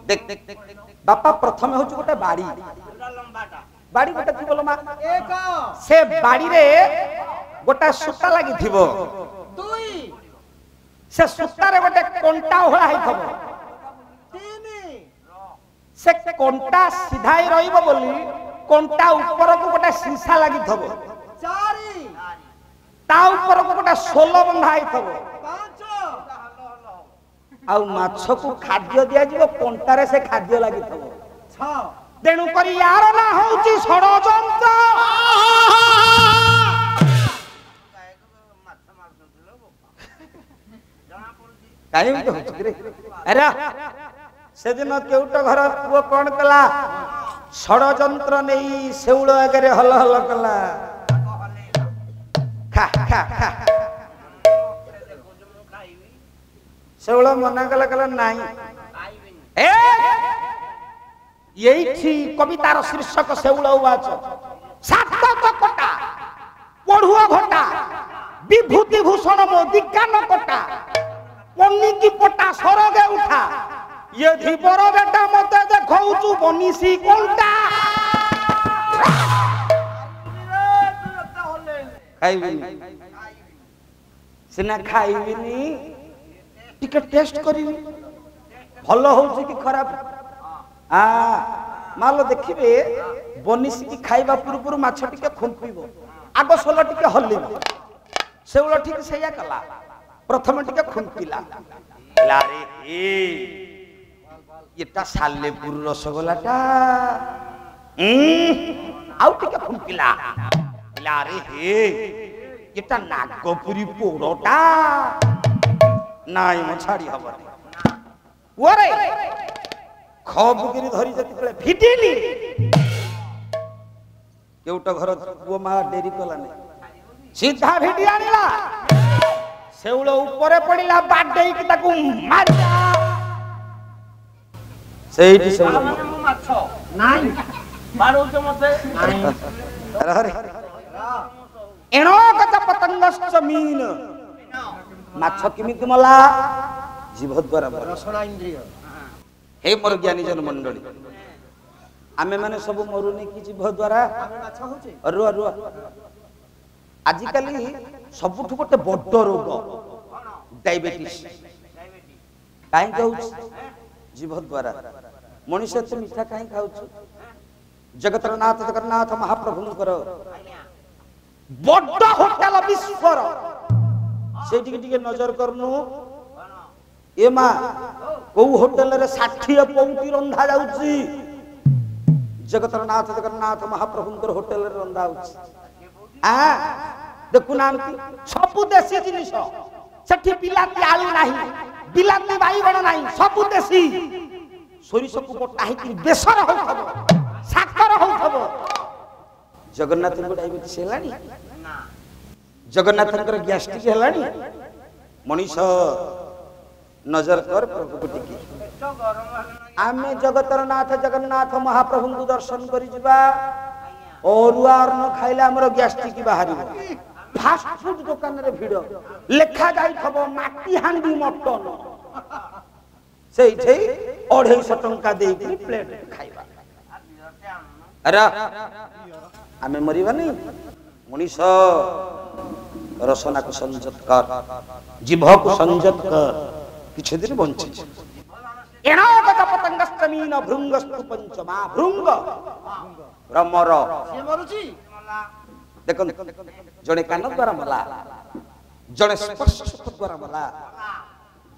देख बापा प्रथम हो गोटे बाड़ी बाड़ी गोटे थी बोलो मा एक से बाड़ी रे गोटा सूता लगी थिबो दुई से सूता रे गोटे कंटा ओहळा है थबो तीन से कंटा सीधा ही रहिबो बोली कंटा ऊपर को गोटे शीशा लगी थबो चारि ता ऊपर को गोटे सोलो बंधा है थबो पांच आ माछ को खाद्य दिया जीवो कंटा रे से खाद्य लगी थबो छ तेणु करी यार ना होची षडयंत्र काहे तो होची रे अरे से दिन केउट घर पुओ कोन कला षडयंत्र नहीं सेउळ आगरे हल हल कला खा खा खा सेउळ मना कला कला नाही ए यही कवितार शीर्षक सेउळ वाच सात कटा पढ़ुआ घटा विभूति भूषण मोदी कान कटा पन्नी की पटा सरगे उठा ये धीपर बेटा मते देखौचु बनिसी कोंटा खाइबिनी सिना खाइबिनी टिके टेस्ट करिबी भलो होउची कि खराब मालो देखिबे बनिसी की खाइबा पूर्व माछ टिके खुंपिबो आगो सोल टिके हल्लिबो सेउळ ठीक सेया कला प्रथम टिके खुंपिला लारे ए एटा सालेपुर रसगोलाटा आउ टिके खुंपिला लारे हे एटा नागपुरी पोड़ोटा नाई म छाड़ी हबनी ओरे खबगिरी धरी जति फिटिली केउट घर पुओ मा डेरी कलाने सीधा भिडी आनिला सेउळ ऊपरे पडिला बाडेई कि ताकू मारजा सेइटी सेउळ माछ नाही मारुच मते नाही अरे एनो कचा पतंगश्च मीन माछ किमिति मला जीव द्वारा रसना इंद्रिय हे मोर ज्ञानी जन मंडली आमे माने सब मरुनी कि जीव द्वारा माछ होचे रुआ रुआ आजिकाली सबुठु गोटे बड्ड रोग डायबिटीज काहे कहउछ जीव द्वारा मनुष्य से मीठा काहे खाउछ जगतर नाथ जगन्नाथ महाप्रभुंकर बड्ड होटल विश्वर सेठी टिके नजर करनु ए मा को होटल रे 60 पौटी रंधा जाउची जगतर नाथ जगन्नाथ महाप्रभुंकर होटल रे रंधा होची देखु नांती सबु देसी जिनिस सेठी बिलाती आलू नाही बिलाती बाईगण नाही सबु देसी सोरिस को बटा हिकी बेसर होथबो साकर होथबो जगन्नाथ को डायबिटीज हेलानी जगन्नाथ को गैस्ट्रिक हेलानी मनीष नजर कर प्रभु को टिकी आमे जगतर नाथ जगन्नाथ महाप्रभु को दर्शन करि जिबा अरुआ अन्न खाइले हमर गैस्ट्रिक बाहरी फास्ट फूड दुकान रे भिड़ लेखा जाई खबो माटी हांडी मटन सेई छै 250 टंका देई कि प्लेट खाइबा अरे आमे मरिबा नहीं मनीष रसना को संयत कर जीभ को संयत कर किछ दिन बंची एना गज पतंगस्तमीन भृंगस्तु पंचमा भृंग ब्रह्मर से मरुची देखो जणे कान द्वारा मला जणे स्पर्श द्वारा मला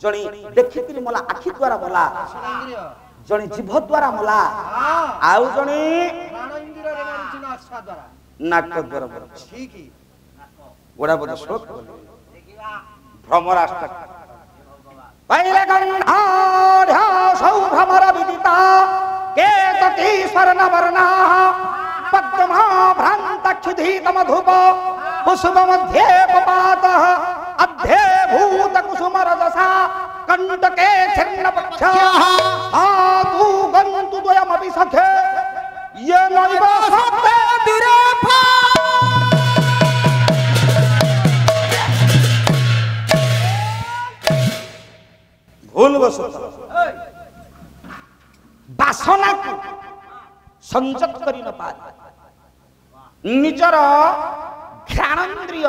जणे देखितिरी मला आखि द्वारा मला रसना इंद्रिय जणे जीभ द्वारा मला आउ जणे प्राण इंद्रिय रे मरुची ना आस्था द्वारा नाक द्वारा मला ठीक ही गोड़ा बड़ श्लोक भ्रमराष्टक पहले गंधाढ्य सौ भ्रमर विदिता केतकी स्वर्ण वर्णा पद्मा भ्रांत क्षुधित मधुप कुसुम मध्ये पपातः अध्ये भूत कुसुम रजसा कंटके छिन्न पक्षः आतु गन्तु द्वयमपि सखे ये नैव सत्ते विरेफा भूल बसत संजत करी न पारी निजर घ्राणेन्द्रिय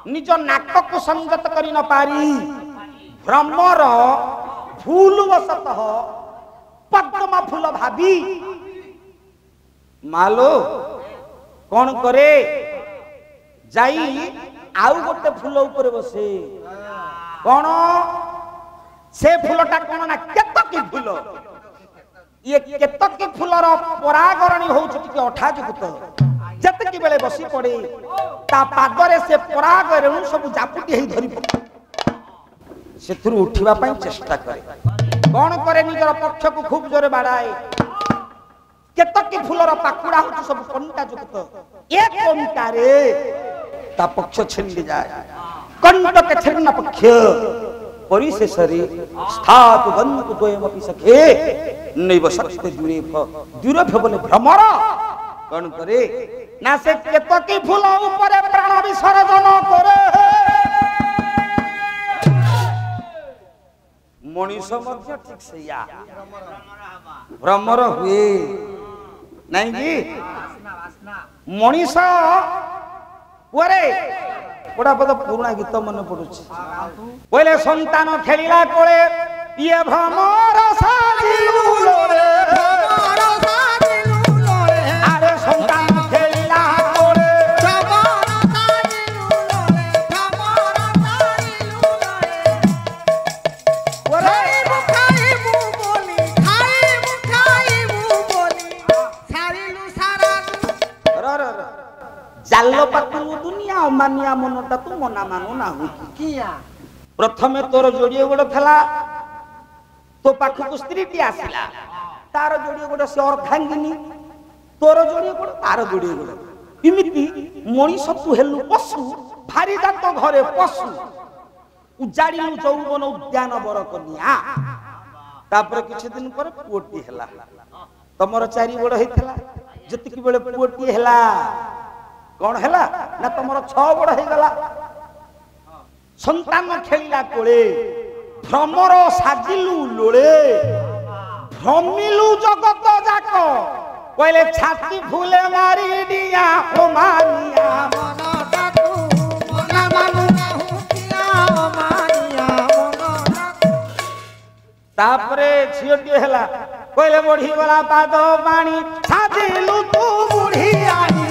निज नाक को संजत करी न पारी भ्रमर भूलवशतः पद्म फूल भाभी मालो कौन करे जाई आउ गोटे फूल ऊपर बसे कौन से फूलटा कौन ना केतकी फूल ये केतकी फूलर परागरणी होउछ टिके अठाजुक्त जतकी बेले बसी पड़े ता पादरे से परागरेणु सब जापुटी हेई धरि सेथुरु उठिबा पई चेष्टा करे कौन करे निजर पक्ष को खूब जोरे बाड़ाए केतकी फूलर पाकुड़ा होउछ सब कंटा जुक्त एक कंटा रे ता पक्ष छिंडी जाए कंट के छिन्न पक्ष परिशेषरे स्थातु बंधु द्वयमपि सखे नैव शक्ति दूरे बोले भ्रमर कौन करे ना से केतकी फूल ऊपर प्राण विसर्जन करे मनीष मध्य ठीक सैया भ्रमर हुए नहीं जी मनीष पुरे बड़ा बड़ा पुराना गीत मन पड़ुछ पहले संतान खेलिला कोले ये भ्रमर साजिलु लोरे अरे संतान खेलिला कोले जालो पातु दुनिया मानिया मनटा तू मना मानु ना हो किया प्रथमे तोर जोड़िए गोड़ थला तो पाखु स्त्रीटी आसिला तार जोड़िए गोड़ से अर्धांगिनी तोर जोड़िए गोड़ तार जोड़िए गोड़ इमिति मनीष तू हेलु पशु भारी जात घरे पशु उजाड़ी चौवन उद्यान बर कन्या तापर किछि दिन पर पुओटी हला तमर चारि गोड़ हेतला जतिकी बेले पुओटी हला कौन है ना तुमर 6 बड़ हो गला संतान खेलिला कोले भ्रमर साजिलु लोले भ्रमिलु जगत जाक कहले छाती फूले मारी दिया ओ मानिया मन ताकू मन मानु किया ओ मानिया मन तापरे छियोटी हला कहले बढ़ी गला पाद पानी साजिलु तू बुढ़ी आई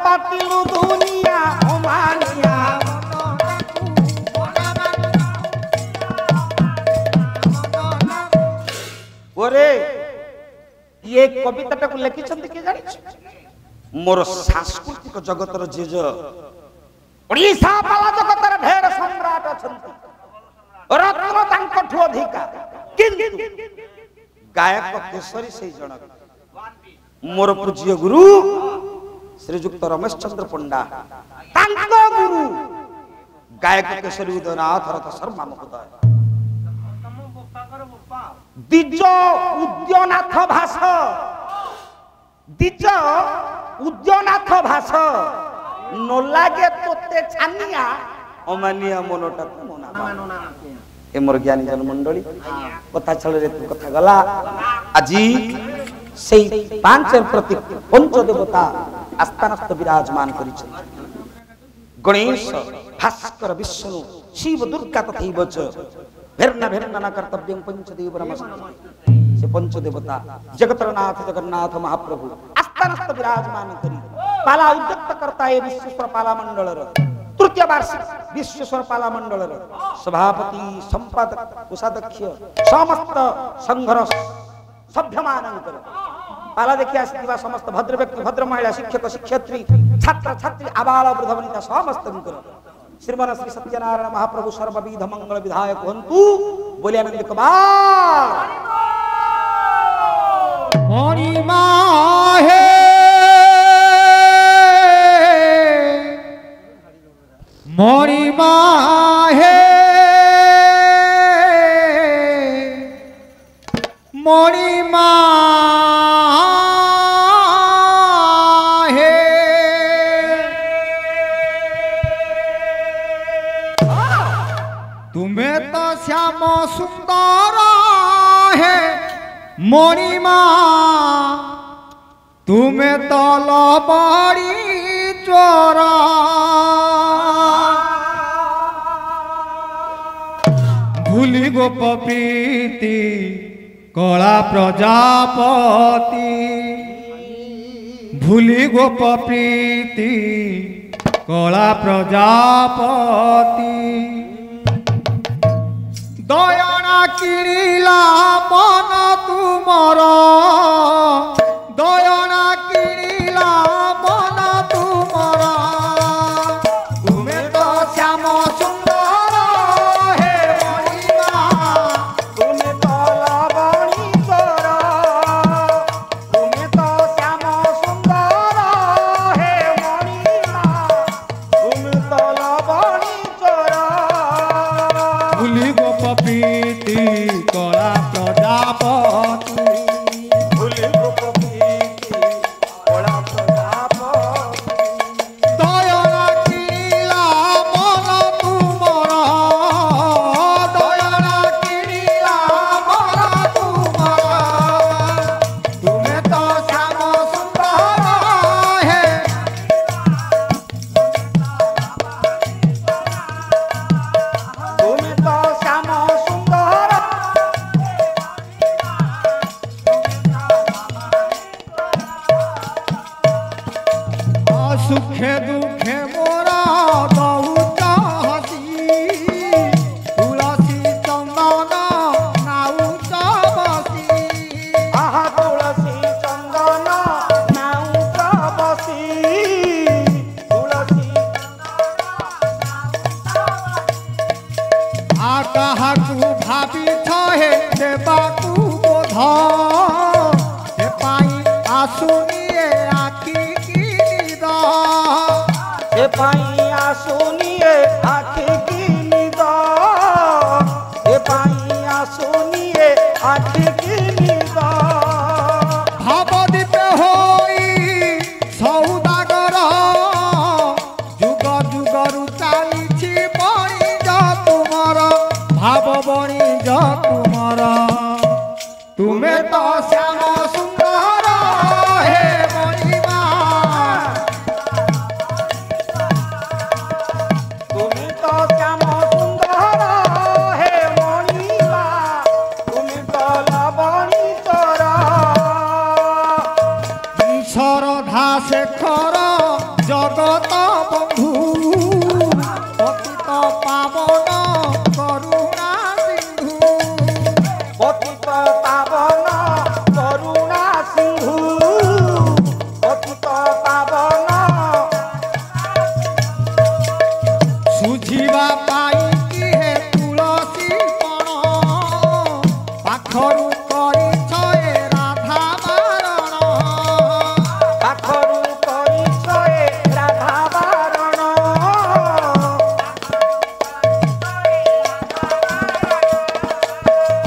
पातिलु दुनिया ओ मानिया ओरे ये कविताटा को लिखि छथि के जानि मोर सांस्कृतिक जगतर जेज ओडिसा पाला जगतर ढेर सम्राट छथि रत्न तांकठु अधिका किंतु गायक केसरी से जनक मोर पूज्य गुरु श्रीजुक्त रमेश चंद्र पंडा तांको गुरु गायक केसरी उदयनाथ रथ शर्मा महोदय दिज उद्यनाथ भाष दिज उद्यनाथ भाष न लागे तोते छानिया अमानिया मनटा मना ए मोर ज्ञानी जन मंडली कथा छल रे तू कथा गला आजी सेई पांच प्रति पंच देवता आस्थानस्थ विराजमान करिछन गणेश भास्कर विष्णु शिव दुर्गा तथैव च भेर्ना भेर्ना न कर्तव्यं पंचदेव नमस्ते से पंच देवता जगतरनाथ जगन्नाथ महाप्रभु आस्थानस्थ विराजमान करी पाला उद्यक्त करता है विश्वेश्वर पाला मंडलर तृतीय वार्षिक विश्वेश्वर पाला मंडलर सभापति संपादक कोषाध्यक्ष समस्त संघर सभ्यमानंकर पाला देखि आसिथिबा समस्त भद्र व्यक्ति भद्र महिला शिक्षक शिक्षयित्री छात्र छात्री आबाल वृद्ध वनिता समस्त श्रीमान श्री सत्यनारायण महाप्रभु सर्वविध मंगल विधायक हंतु बोले आनंद कुमार मणिमा हे मणिमा हे मणिमा सुंदर है मणिमा तुम्हें तल बड़ी चोर भूली गोप प्रीति कला प्रजापति भूली गोप प्रीति कला प्रजापति दयना किणिला मन तुमर दयना किणिला मन तुमर तुम्हें तो श्याम सुंदर हे मणिमा तुम्हें तो लवणी चोर तुम्हें तो श्याम सुंदर हे मणिमा तुम्हें तो लवणी चोर भूली गोप प्रीति कला प्रजापति भूली गोप प्रीति कला प्रजापति दयना किणिला मन तुमर दयना किणिला मन तुमर तुम्हें तो श्याम सुंदर है तुम्हें तो श्याम सुंदर सुखे दुखे मोरा बहुत हसी तुलसी चंदन नाउच बसी आहा तुलसी चंदन नाउच बसी तुलसी आ काहाकू भाभी छहे देबाकू बोध हे पाई आसुनिए आखी की निद ए पाइया सुनिए आँख की निदा ए पाइया सुनिए आँख की निदा भावदीप होई सौदागर जुग जुगरु चालिछि बणिज तुमर भाव बणिज तुमर तुम्हें तो श्याम सुंदर हे मणिमा तुम्हें तो श्याम सुंदर हे मणिमा तुम्हें तो लवणी चोर श्रद्धा शेखर जगत बंधु पतित पावन करुणा सिंधु पतित पावन करुणा सिंधु पतित पावन सुझिवा पाई कि हे तुलसी पण पाखरु करिछ ए राधा मारण पाखरु करिछ ए राधा बारण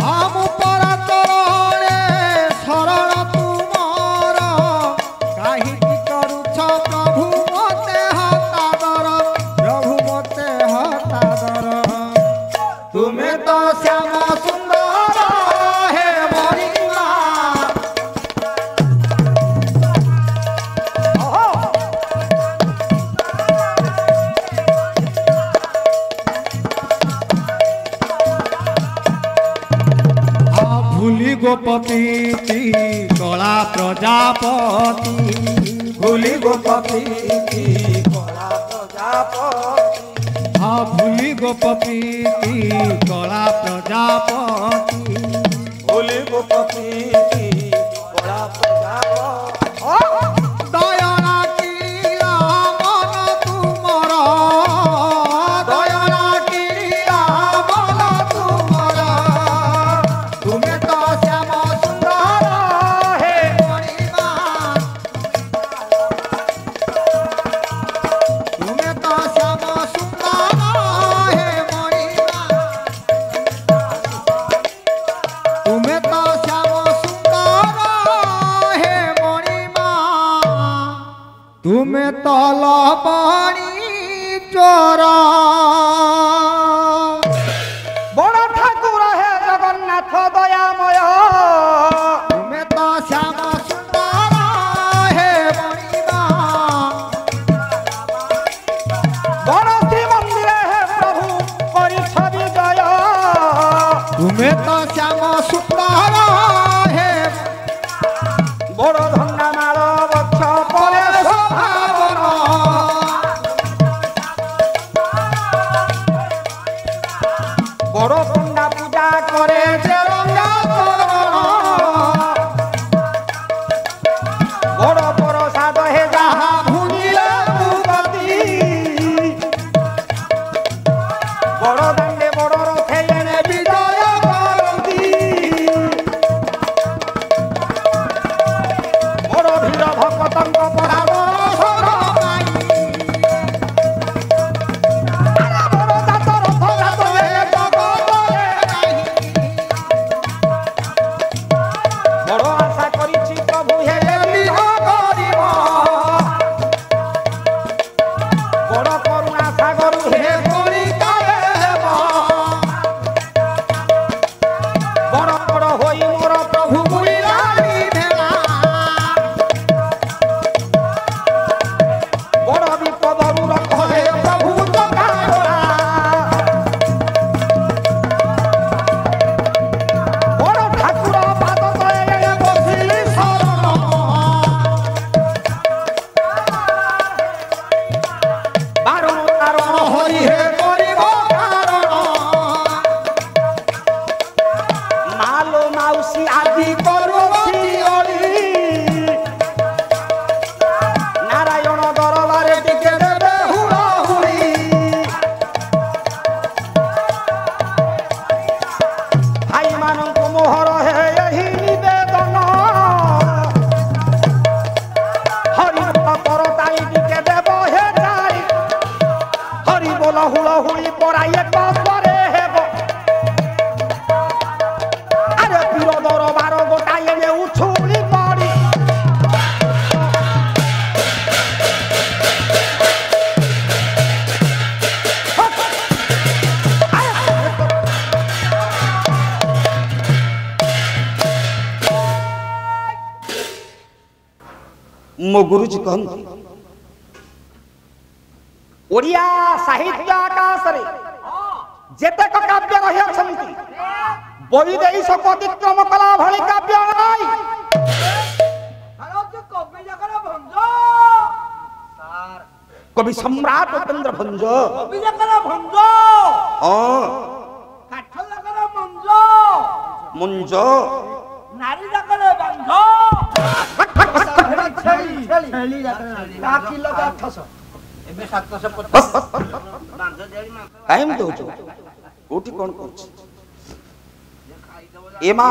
हम पर तोरे शरण तुमर काहिकी करुछ प्रभु मते हतादर प्रभु मते हतादर तुम्हें तो श्याम सुंदर हे मणिमा भूली गोपति कला प्रजापति भूली गोप प्रीति कला प्रजापति भूली गोपति कला प्रजापति भूली गोप प्रीति कला प्रजापति दयना किणिला मन तुमर दयना किणिला मन तुमर तुम्हें तो श्याम सुंदर हे मणिमा तुम्हें तो श्याम सुंदर हे मणिमा तुम्हें तो श्याम सुंदर हे मणिमा तुम्हें तो लवणी चोर बड़ा ठाकुर है मो गुरुजी कहती ओडिया साहित्य आकाश रे जेतेक काव्य रही अछंती बहिदेश को अतिक्रम कला भली काव्य नाही कवि जगह भंज कवि सम्राट उपेंद्र भंज कवि जगह भंज हां काठ जगह मंज मुंज नारी जगह बंध छेली छेली का किलो का 800 एबे 750 बांध देली मा टाइम दो जो कोठी कोन करछ एमा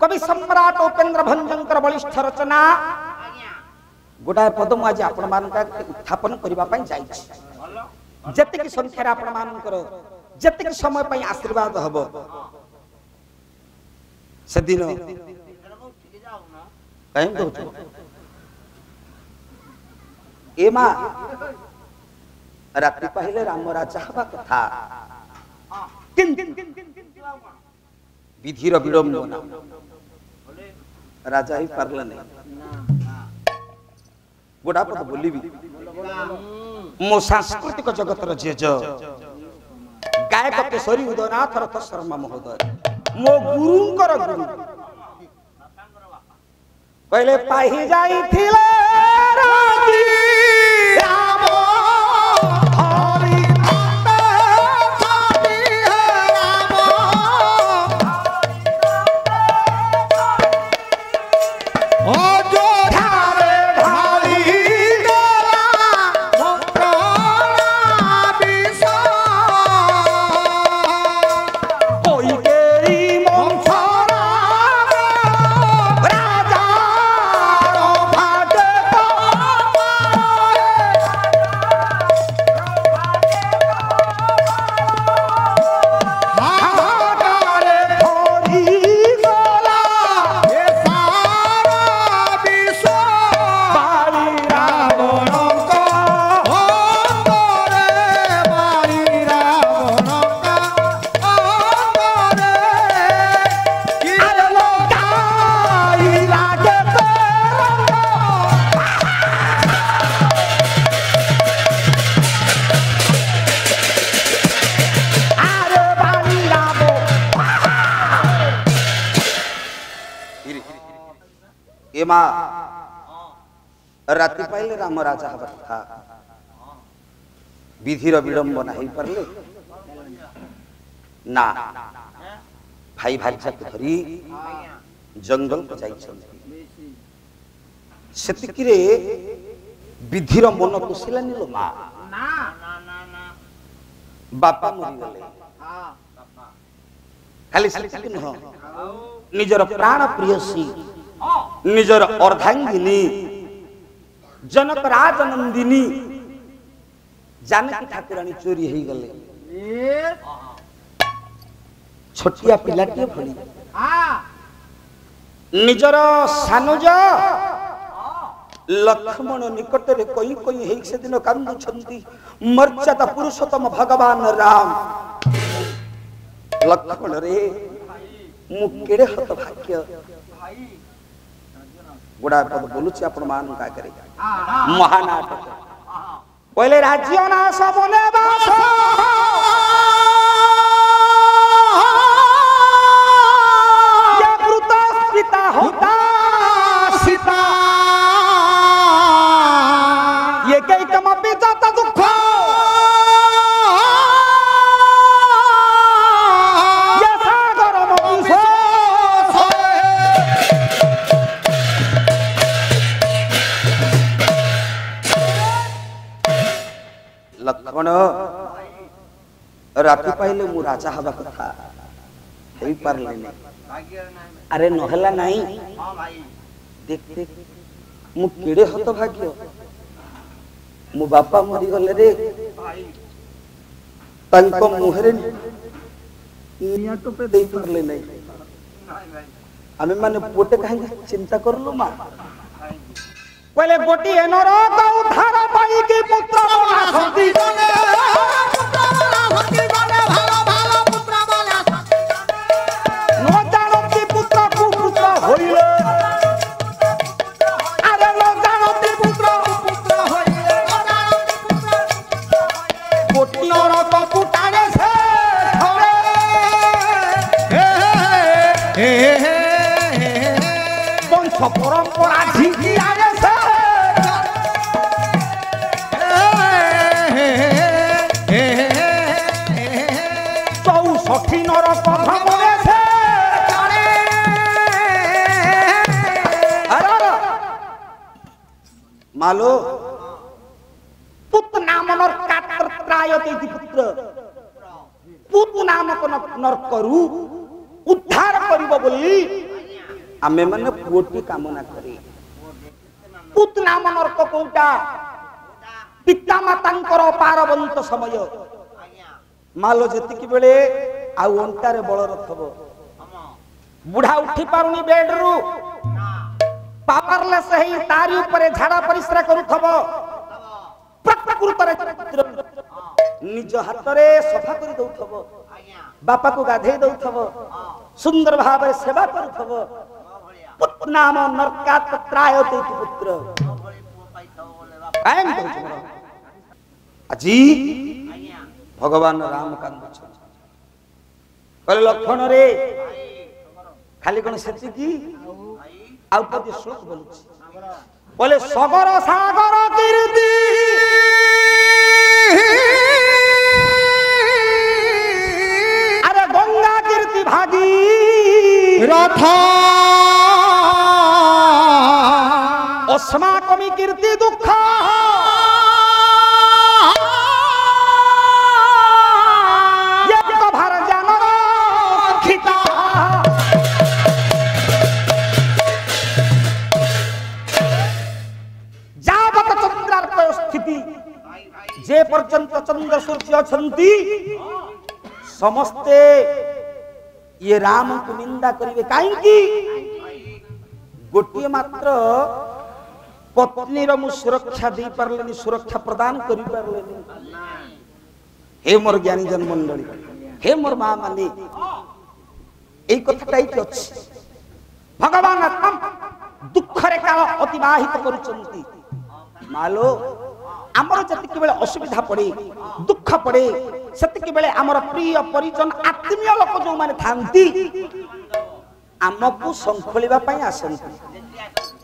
कवि सम्राट उपेंद्र भंजंकर बलिष्ठ रचना गोटाए पदम आज आपण मानका उत्थापन करिबा पई जाई छी जति की संख्या रे आपण मानकर जति की समय पई आशीर्वाद हबो से दिन टाइम दो जो एमा रात्रि पहले राम राजा हवा कथा किंतु विधिर विडंबना राजा ही पारला नहीं गोड़ा पद बोलिबी मो सांस्कृतिक जगतर जेज गायक केशरी उदयनाथ रथ शर्मा महोदय मो गुरुंकर गुरु पहले पाही जाई थिले राजी राम हरि एमा राति पाइले राम राजा हवा था विधिर विडंबना ही परले ना भाई भाईचा को धरी जंगल को जाई छथि सेतिकी रे विधिर मन कुसिलानी लो मा ना ना ना ना बापा मरि गले खाली सेतिकी न निजर प्राण प्रियसी निजर अर्धांगिनी जनक राजनंदिनी जानकी ठाकुरानी चोरी ही गले छोटिया पिलाटी भली निजर सानुज लक्ष्मण निकट रे कोई कोई हे से दिन कांदु छंती मर्यादा पुरुषोत्तम भगवान राम लक्ष्मण रे मु केड़े हत भाग्य गोड़ा पद बोलुची आपण मान का करे महानाटक पहले राज्य नाश बने बास या वृत सीता होता सीता ये कई कमपि जाता दुख या सागर मकुसो लक्ष्मण राति पाइले मु राजा हवा कथा हेई पारले नै अरे नहला नाही हां भाई देख देख मु केड़े हत भाग्य मु बापा मरि गले रे भाई तंको मुहरे निया तो पे देई पारले नै आमे माने पोटे काहे चिंता करलो मा पहले गोटी एनर को उद्धार पाई के पुत्र बना सती गने पुत्र बना सती गने भालो भालो पुत्र बना सती गने न जानो की पुत्र कुपुत्र होइले अरे मालो पुत नाम नरकात्रायते पुत्र पुत नामक नरकरू उद्धार करिबो बोली आमे माने पुओटी कामना करी पुत नाम नरक कोटा पिता मातांकर पारबंत समय मालो जतिकी बेले आ अंटारे बल रखब बुढ़ा उठी पारुनी बेड रु पावरलेस है तारी ऊपर झाड़ा परिश्रा करूथब प्रकृतरे निज हाथ रे सफा करि दउथब बापा को गाधे दउथब सुंदर भाव रे सेवा करूथब पुत्र नाम नरकात्रायते पुत्र कायम कहू अजी भगवान राम कांद कहले लक्षण रे खाली कोन सेति की आउ पति श्लोक बोलुछि बोले सगर सागर कीर्ति अरे गंगा कीर्ति भागी रथ अस्माकमी कीर्ति दुख जे पर्यंत चंद्र सूर्य अछंती समस्ते ये राम को निंदा करिवे काहे की गोटिए मात्र पत्नी रो मु सुरक्षा दे परलेनी सुरक्षा प्रदान करि परलेनी हे मोर ज्ञानी जन मंडली हे मोर मां मानी एई कथाटाई कि अछि भगवान हम दुख रे काल अतिबाहित करूचंती मालो आमर जतिक बेले असुविधा पड़े दुख पड़े सेतिक बेले आमर प्रिय परिजन आत्मीय लोक जो माने थांती आमको संखोलिबा पई आसंती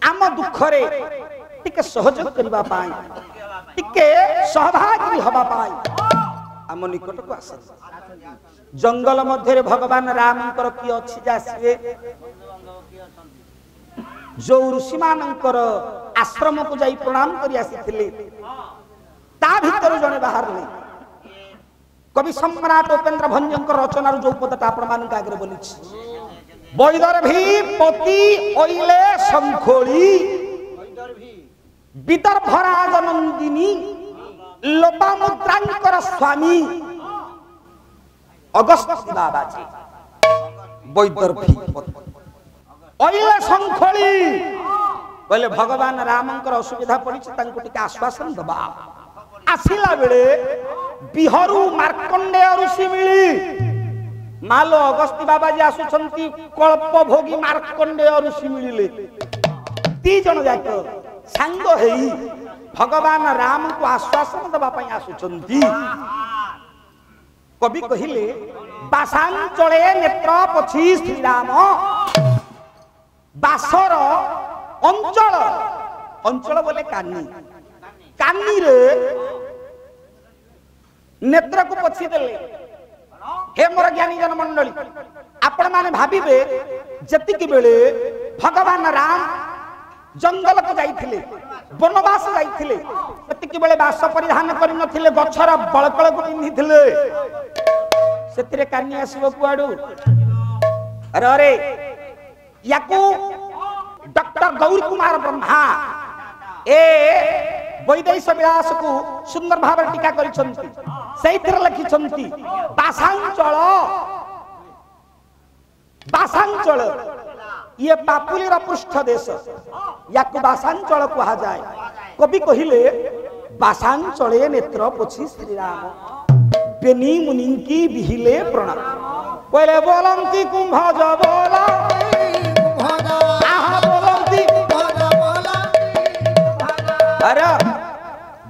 आम दुख रे टिके सहयोग करबा पई टिके सहभागी हबा पई आम निकट को आसंती जंगल मध्य रे भगवान रामकर की अछि जासिबे जो ऋषि मानकर आश्रम को जाई प्रणाम करि आसीथिले ता भीतर जने बाहर ले कवि सम्राट उपेंद्र भंजकर रचनार जो पदटा आपण मान के आगे बोली बैदर भी पति ओइले संखोली विदर्भ राजनंदिनी लोपामुद्रांकर स्वामी अगस्त बाबाजी बैदर भी ओइले संखोली कहले भगवान रामंकर असुविधा पड़ी तांको टिके आश्वासन दबा आसिला बेले बिहरु मार्कंडेय ऋषि मिली मालो अगस्ती बाबाजी आसुछंती कल्प भोगी मार्कंडेय ऋषि मिलिले ती जन जाक सांग हेई भगवान राम को आश्वासन दबा पई आसुछंती कवि कहिले बासांचले नेत्र पछि श्री राम बासर अंचल अंचल बोले कानी कानी रे नेत्र को पछि देले हे मोर ज्ञानी जन मंडली आपण माने भाबिबे जति कि बेले भगवान राम जंगल को जाइथिले वनवास जाइथिले जति कि बेले वास परिधान करि नथिले गछर बळकळ को पिन्हिथिले सेतिरे कानी आसीबो कुआडू अरे अरे याकू डॉक्टर गौरी कुमार ब्रह्मा ए वैदेश विलास को सुंदर भाव टीका करिसंती सेइतिर लिखिसंती बासांचल ये पापुलीर पृष्ठ देश याकू बासांचल कहा जाए कवि कहिले बासांचले नेत्र पोछि श्री राम बेनी मुनि की बिहिले प्रणाम पहले बोलंती कुंभज बोला अरे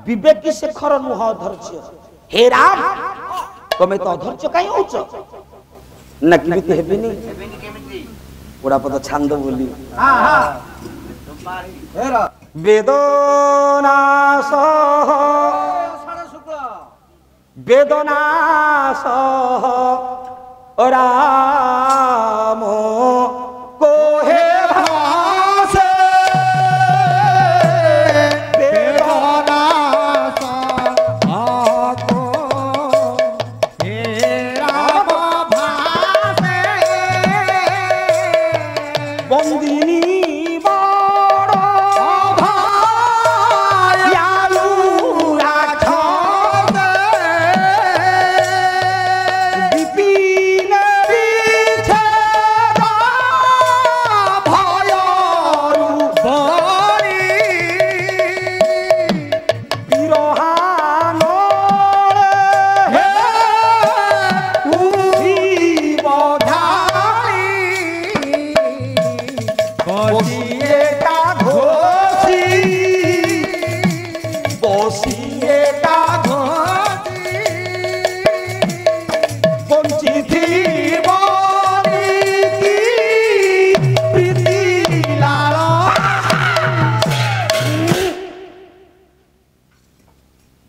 विवेकी शेखर नुह अधर्य हे राम तमे तो अधर्य काई होच न किमिति हेबिनी पुरा पद छांद बोली वेदनास वेदनास राम को हे भासे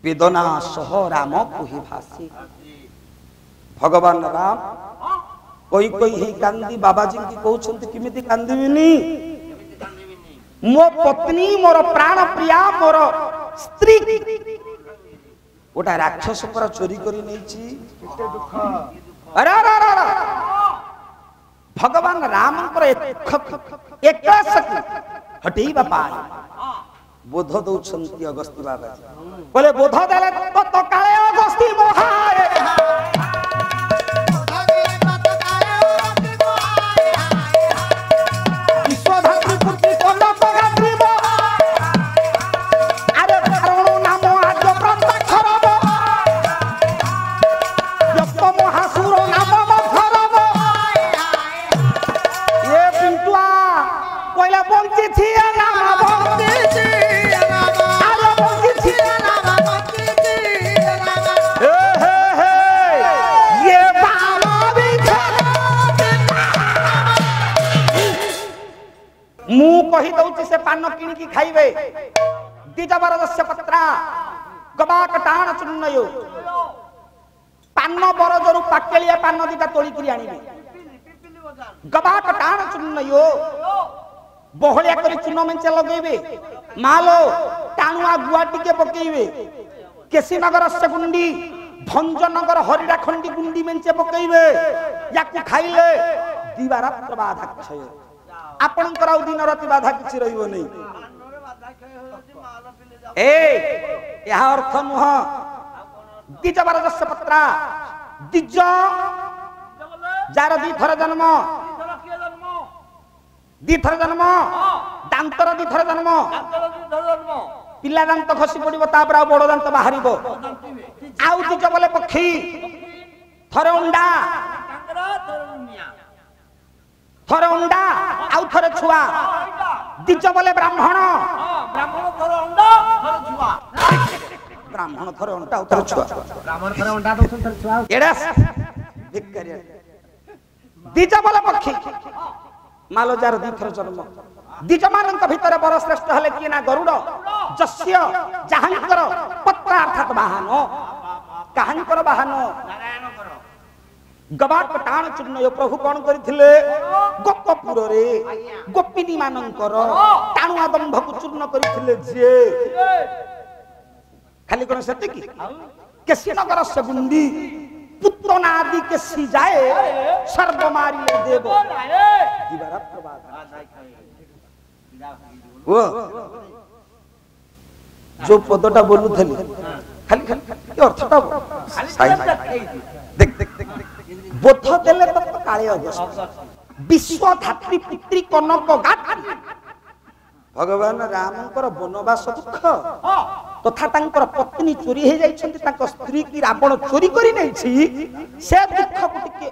वेदना सह राम कुहि भासी भगवान राम कोई कोई ही कांदी बाबाजी की कहउछंती किमिति कांदीबिनी मो पत्नी मोर प्राण प्रिया मोर स्त्री गोटा राक्षस पर चोरी करी नैची अरे अरे अरे भगवान राम एक हटेबा पाए बोध दौछंती अगस्त्य बाबा बोले बोध देले तो काले अगस्त्य मोहाए विश्वधात्री पुत्री कनक गात्री अरे करुण नाम आज प्रत्यक्षर यक्त महासुर नाम मधरब ये पिंटुआ कोइला बंची थी नाम बंची थी अरे बंची थी नाम बंची थी हे ये बाबा भी मु कहि दउची से पान किन की खाइबे दिजबरदस्य पत्रा गबाक टाण चुन्नयो पान बरजरु पाकेलिया पान दिटा तोली करी आनिबे गबाक टाण चुन्नयो बहलिया करी चुन मेंचे लगेबे मालो टाणुआ गुआ टिके पकेइबे केसीनगर से गुंडी भंजनगर हरिडा खंडी गुंडी मेंचे पकेइबे याकु खाइले दिवारात्र बाधा क्षय आपनकर आउ दिन राति बाधा किछि रहिबो नै ए यह अर्थ नुह दिजबरदस्य पत्रा दिज जार दी थर जन्म दी थर जन्म दांतर दी थर जन्म पिला दांत खसी पड़िबो तापर आ बड़ दांत बाहरिबो आउ दिज बोले पक्षी थर अंडा थर अंडा आउ थर छुआ दिज बोले ब्राह्मण ब्राह्मण थर अंडा थर छुआ ब्राह्मण थर अंडा आउ थर छुआ ब्राह्मण थर अंडा दउछन थर छुआ एडा भिकारिया दिज बोले पक्षी मालो जार दी थर जन्म दिज मानक भितर बर श्रेष्ठ हले कि ना गरुड़ जस्य जहांकर पत्र अर्थात वाहन काहांकर वाहन नारायण कर गबाट टाण चुन्नय प्रभु कोन करिथिले गोपपुर रे गोपिनी मानकर टाणुआ दंभ को चूर्ण करिथिले जे खाली कोन सत्य की केसीनगर से गुंडी पुत्र नादि के सी जाए सर्व मारी ले देव दिवारात्र बाधा वो जो पदटा बोलुथली खाली खाली अर्थटा देख देख देख बोध देले तो काले अगस्त विश्व धात्री पुत्री कनक गात्री भगवान रामंकर वनवास दुख तथा तांकर पत्नी चोरी हे जाइछंती तांकर स्त्री की रावण चोरी करी नैछि से दुख को टिके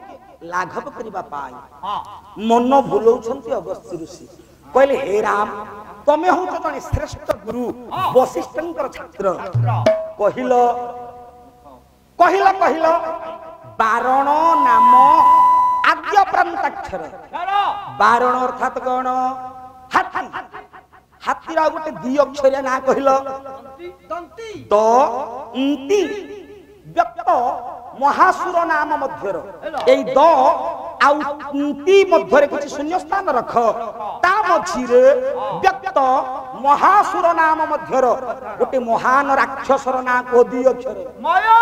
लाघव करिबा पाई मन भुलौछंती अगस्त्य ऋषि कहले हे राम तमे हो तो जने श्रेष्ठ गुरु वशिष्ठंकर छात्र कहिलो कहिलो कहिलो बारण नाम आद्य प्रांताक्षर बारण अर्थात कोन हाथी हाथी रा गोटे दी अक्षर ना कहिलो दंती तो इंती व्यक्त महासुर नाम मध्यर एई द आउ इंती मध्यरे किछि शून्य स्थान रख ता मझिरे व्यक्त महासुर नाम मध्यर गोटे महान राक्षसर ना को दी अक्षर माया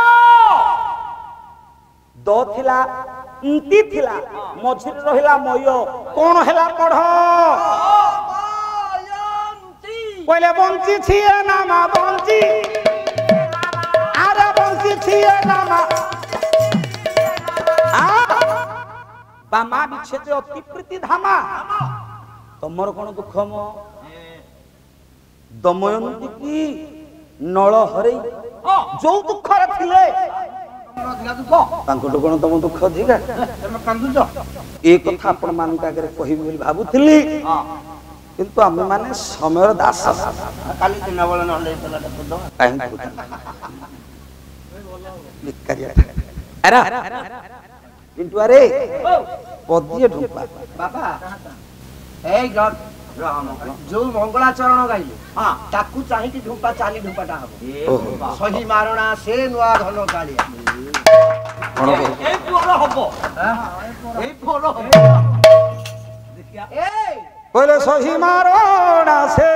द थिला इंती थिला मझिरे रहिला मय कोन हैला पढ पहले बंची छिए नामा बंची आरे बंची छिए नामा बामा विच्छेद अति प्रीति धामा तमर कोन दुख म दमयंती की नळ हरै जो दुख रे थिले तांको कोन तम दुख अधिका ए कथा आपण मान का करे कहिबी बोली भाबुथिली किंतु आमे माने समय दास काली दिन बेला नले तला पद काहे निकरिया अरे किंतु अरे पदिए ढुपा बाबा ए गॉड जो मंगलाचरण गाइले हां ताकू चाहि कि ढुंपा चाली ढुंपाटा हबो सही मारणा से नुआ धन कालिया ए पुरो हबो ए पुरो हबो देखिया ए बोले सही मारणा से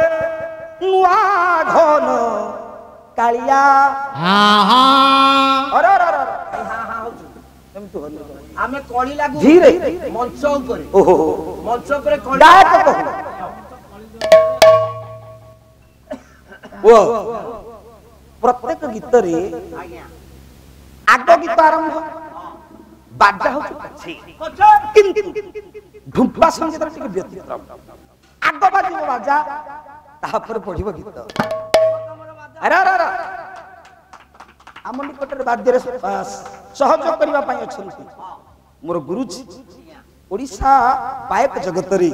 नुआ धन कालिया हां हां अरे अरे अरे हां हां होछु आमे कळी लागू धीरे मंच ऊपर ओहो मंच ऊपर कळी गायक कहो वो प्रत्येक गीत रे आग गीत आरंभ बाजा हो किंतु ढुंपा संगीत टिके व्यतिक्रम आग बाजिबो बाजा तापर पढिबो गीत अरे अरे अरे आम निकटरे बाद्य सहयोग करबा पई अछंती मोर गुरुजी ओडिशा पायक जगत रे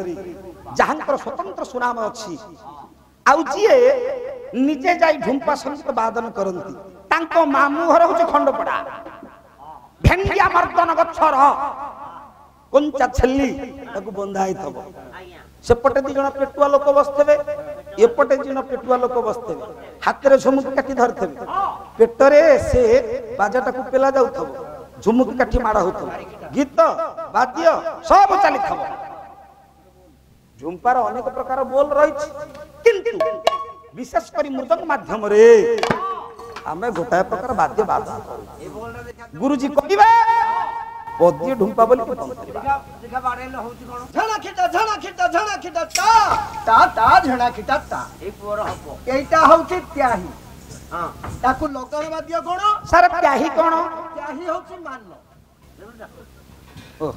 जहांकर स्वतंत्र सुनाम अछि आउ जिए निजे जाई ढुंपा संगीत वादन करंती तांको मामू घर होचे खंडपड़ा भेंडिया मर्दन गछर कंचा छल्ली ताकू बंधाई थबो सेपटे दी जण पेटुआ लोक बसथबे एपटे दी जण पेटुआ लोक बसथबे हाथ रे झुमुक काठी धरथबे पेटरे से बाजाटा को पेला जाउथबो झुमुक काठी माड़ा होथबो गीत वाद्य सब चली थबो झुंपार अनेक प्रकार बोल रही किंतु विशेष करी मृदंग माध्यम रे आमे गोटाय प्रकार वाद्य वादन गुरुजी कहिबे पद्य ढुंपा बोली देखा बाड़ेले होची कोन झणा खिटा ता झणा खिटा ता ए पोर हबो एटा होची त्याही हां ताकू लगन वाद्य कोन सर त्याही कोन त्याही होची मानलो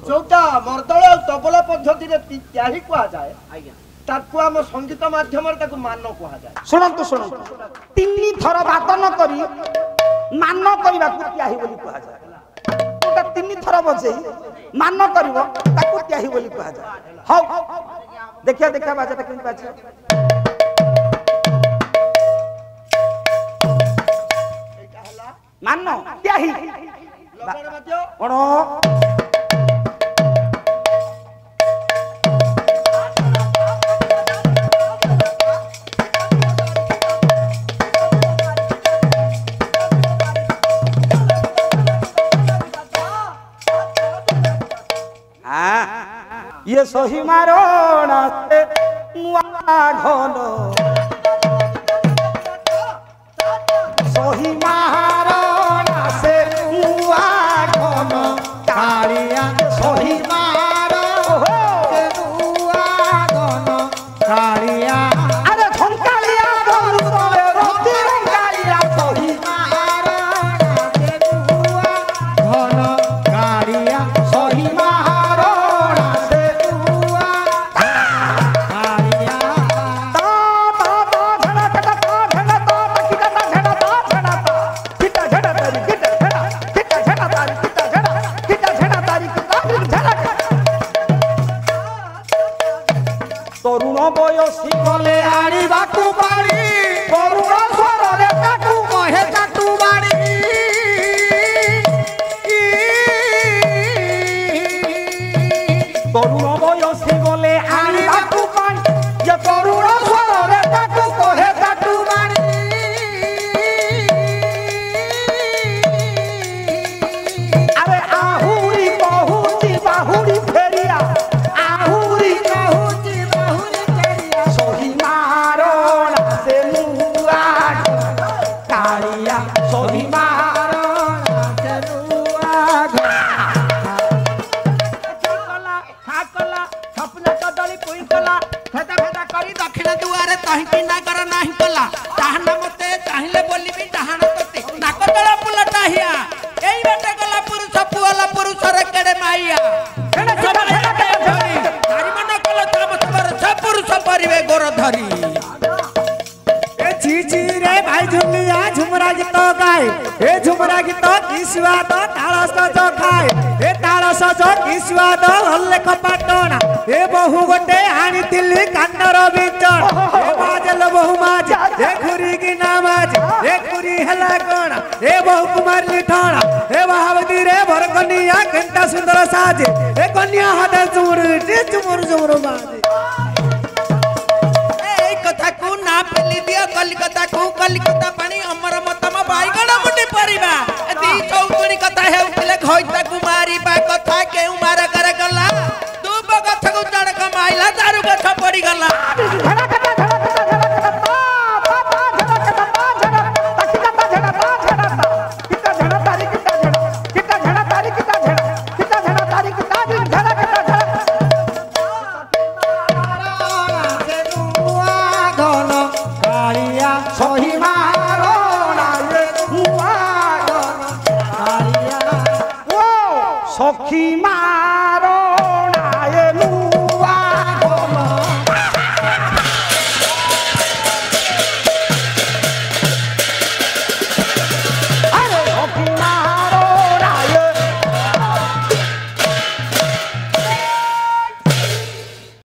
जोटा मर्दळ तबला पद्धति रे त्याही कोआ जाय आज्ञा ताकू हम संगीत माध्यम रे ताकू माननो कोआ जाय सुनंतु तीन थर वादन करी मान करबा को त्याही बोली कोआ जाय तीन थर बजे मान करिवो ताकू त्याही बोली कहा जाय हौ देखिया बाजाटा केन बाजे एटा हला मान त्याही लगन बाद्य कोन ये सही मारणा से नुआ घन सही मारणा से नुआ घन कालिया सही मारणा से नुआ घन कालिया अरे झंकालिया बोलू रे रोती रंगालिया सही मारणा से नुआ घन कालिया सही तरुण बयसी गले आनिबाकू बाड़ी तरुण स्वरे ताकू कहे ताटू बाड़ी तरुण बयसी गले आनिबाकू बाड़ी ये तरुण स्वरे ताकू कहे ताटू बाड़ी अरे आहुरी कहूची बाहुरी फेरिया आहुरी कहूची सही मारणा से नुआ कालिया सही मारणा से नुआ कला छपना कदली पुई कला फेदा करी दक्षिण दुआरे तहि किंडा कर नाही कला ताहना मते चाहिले बोली भी ताहना तते नाक तळा पुलटाहिया एई बेटे गला पुरुष पुआला पुरुष रे केडे माइया केडे सब हेडे धरी नारी मन कला तम तबर सब पुरुष परिवे गोर धरी ए चीची रे भाई झुमिया झुमरा गीत गाए ए झुमरा गीत की स्वाद ताल सज खाए ए ताल सज की स्वाद हल्लेख पाटना ए बहु गोटे आनी तिल्ली कांडर बिचण ए बाजल बहु माज ए खुरी की नामाज ए खुरी हला कोण ए बहु कुमार लिठण ए बावदी रे भरकनिया केंता सुंदर साज ए कन्या हाथ झुमुर रे झुमुर झुमुर बाजे पेली दियो कलिकता को कलिकता पानी अमर मतम बाईगण मुंडी परिबा दी चौतुणी कथा हेउतिले घइता कुमारी बा कथा केउ मार कर गला दूब गछ को जड़ कमाइला दारू गछ पड़ी गला सखी मार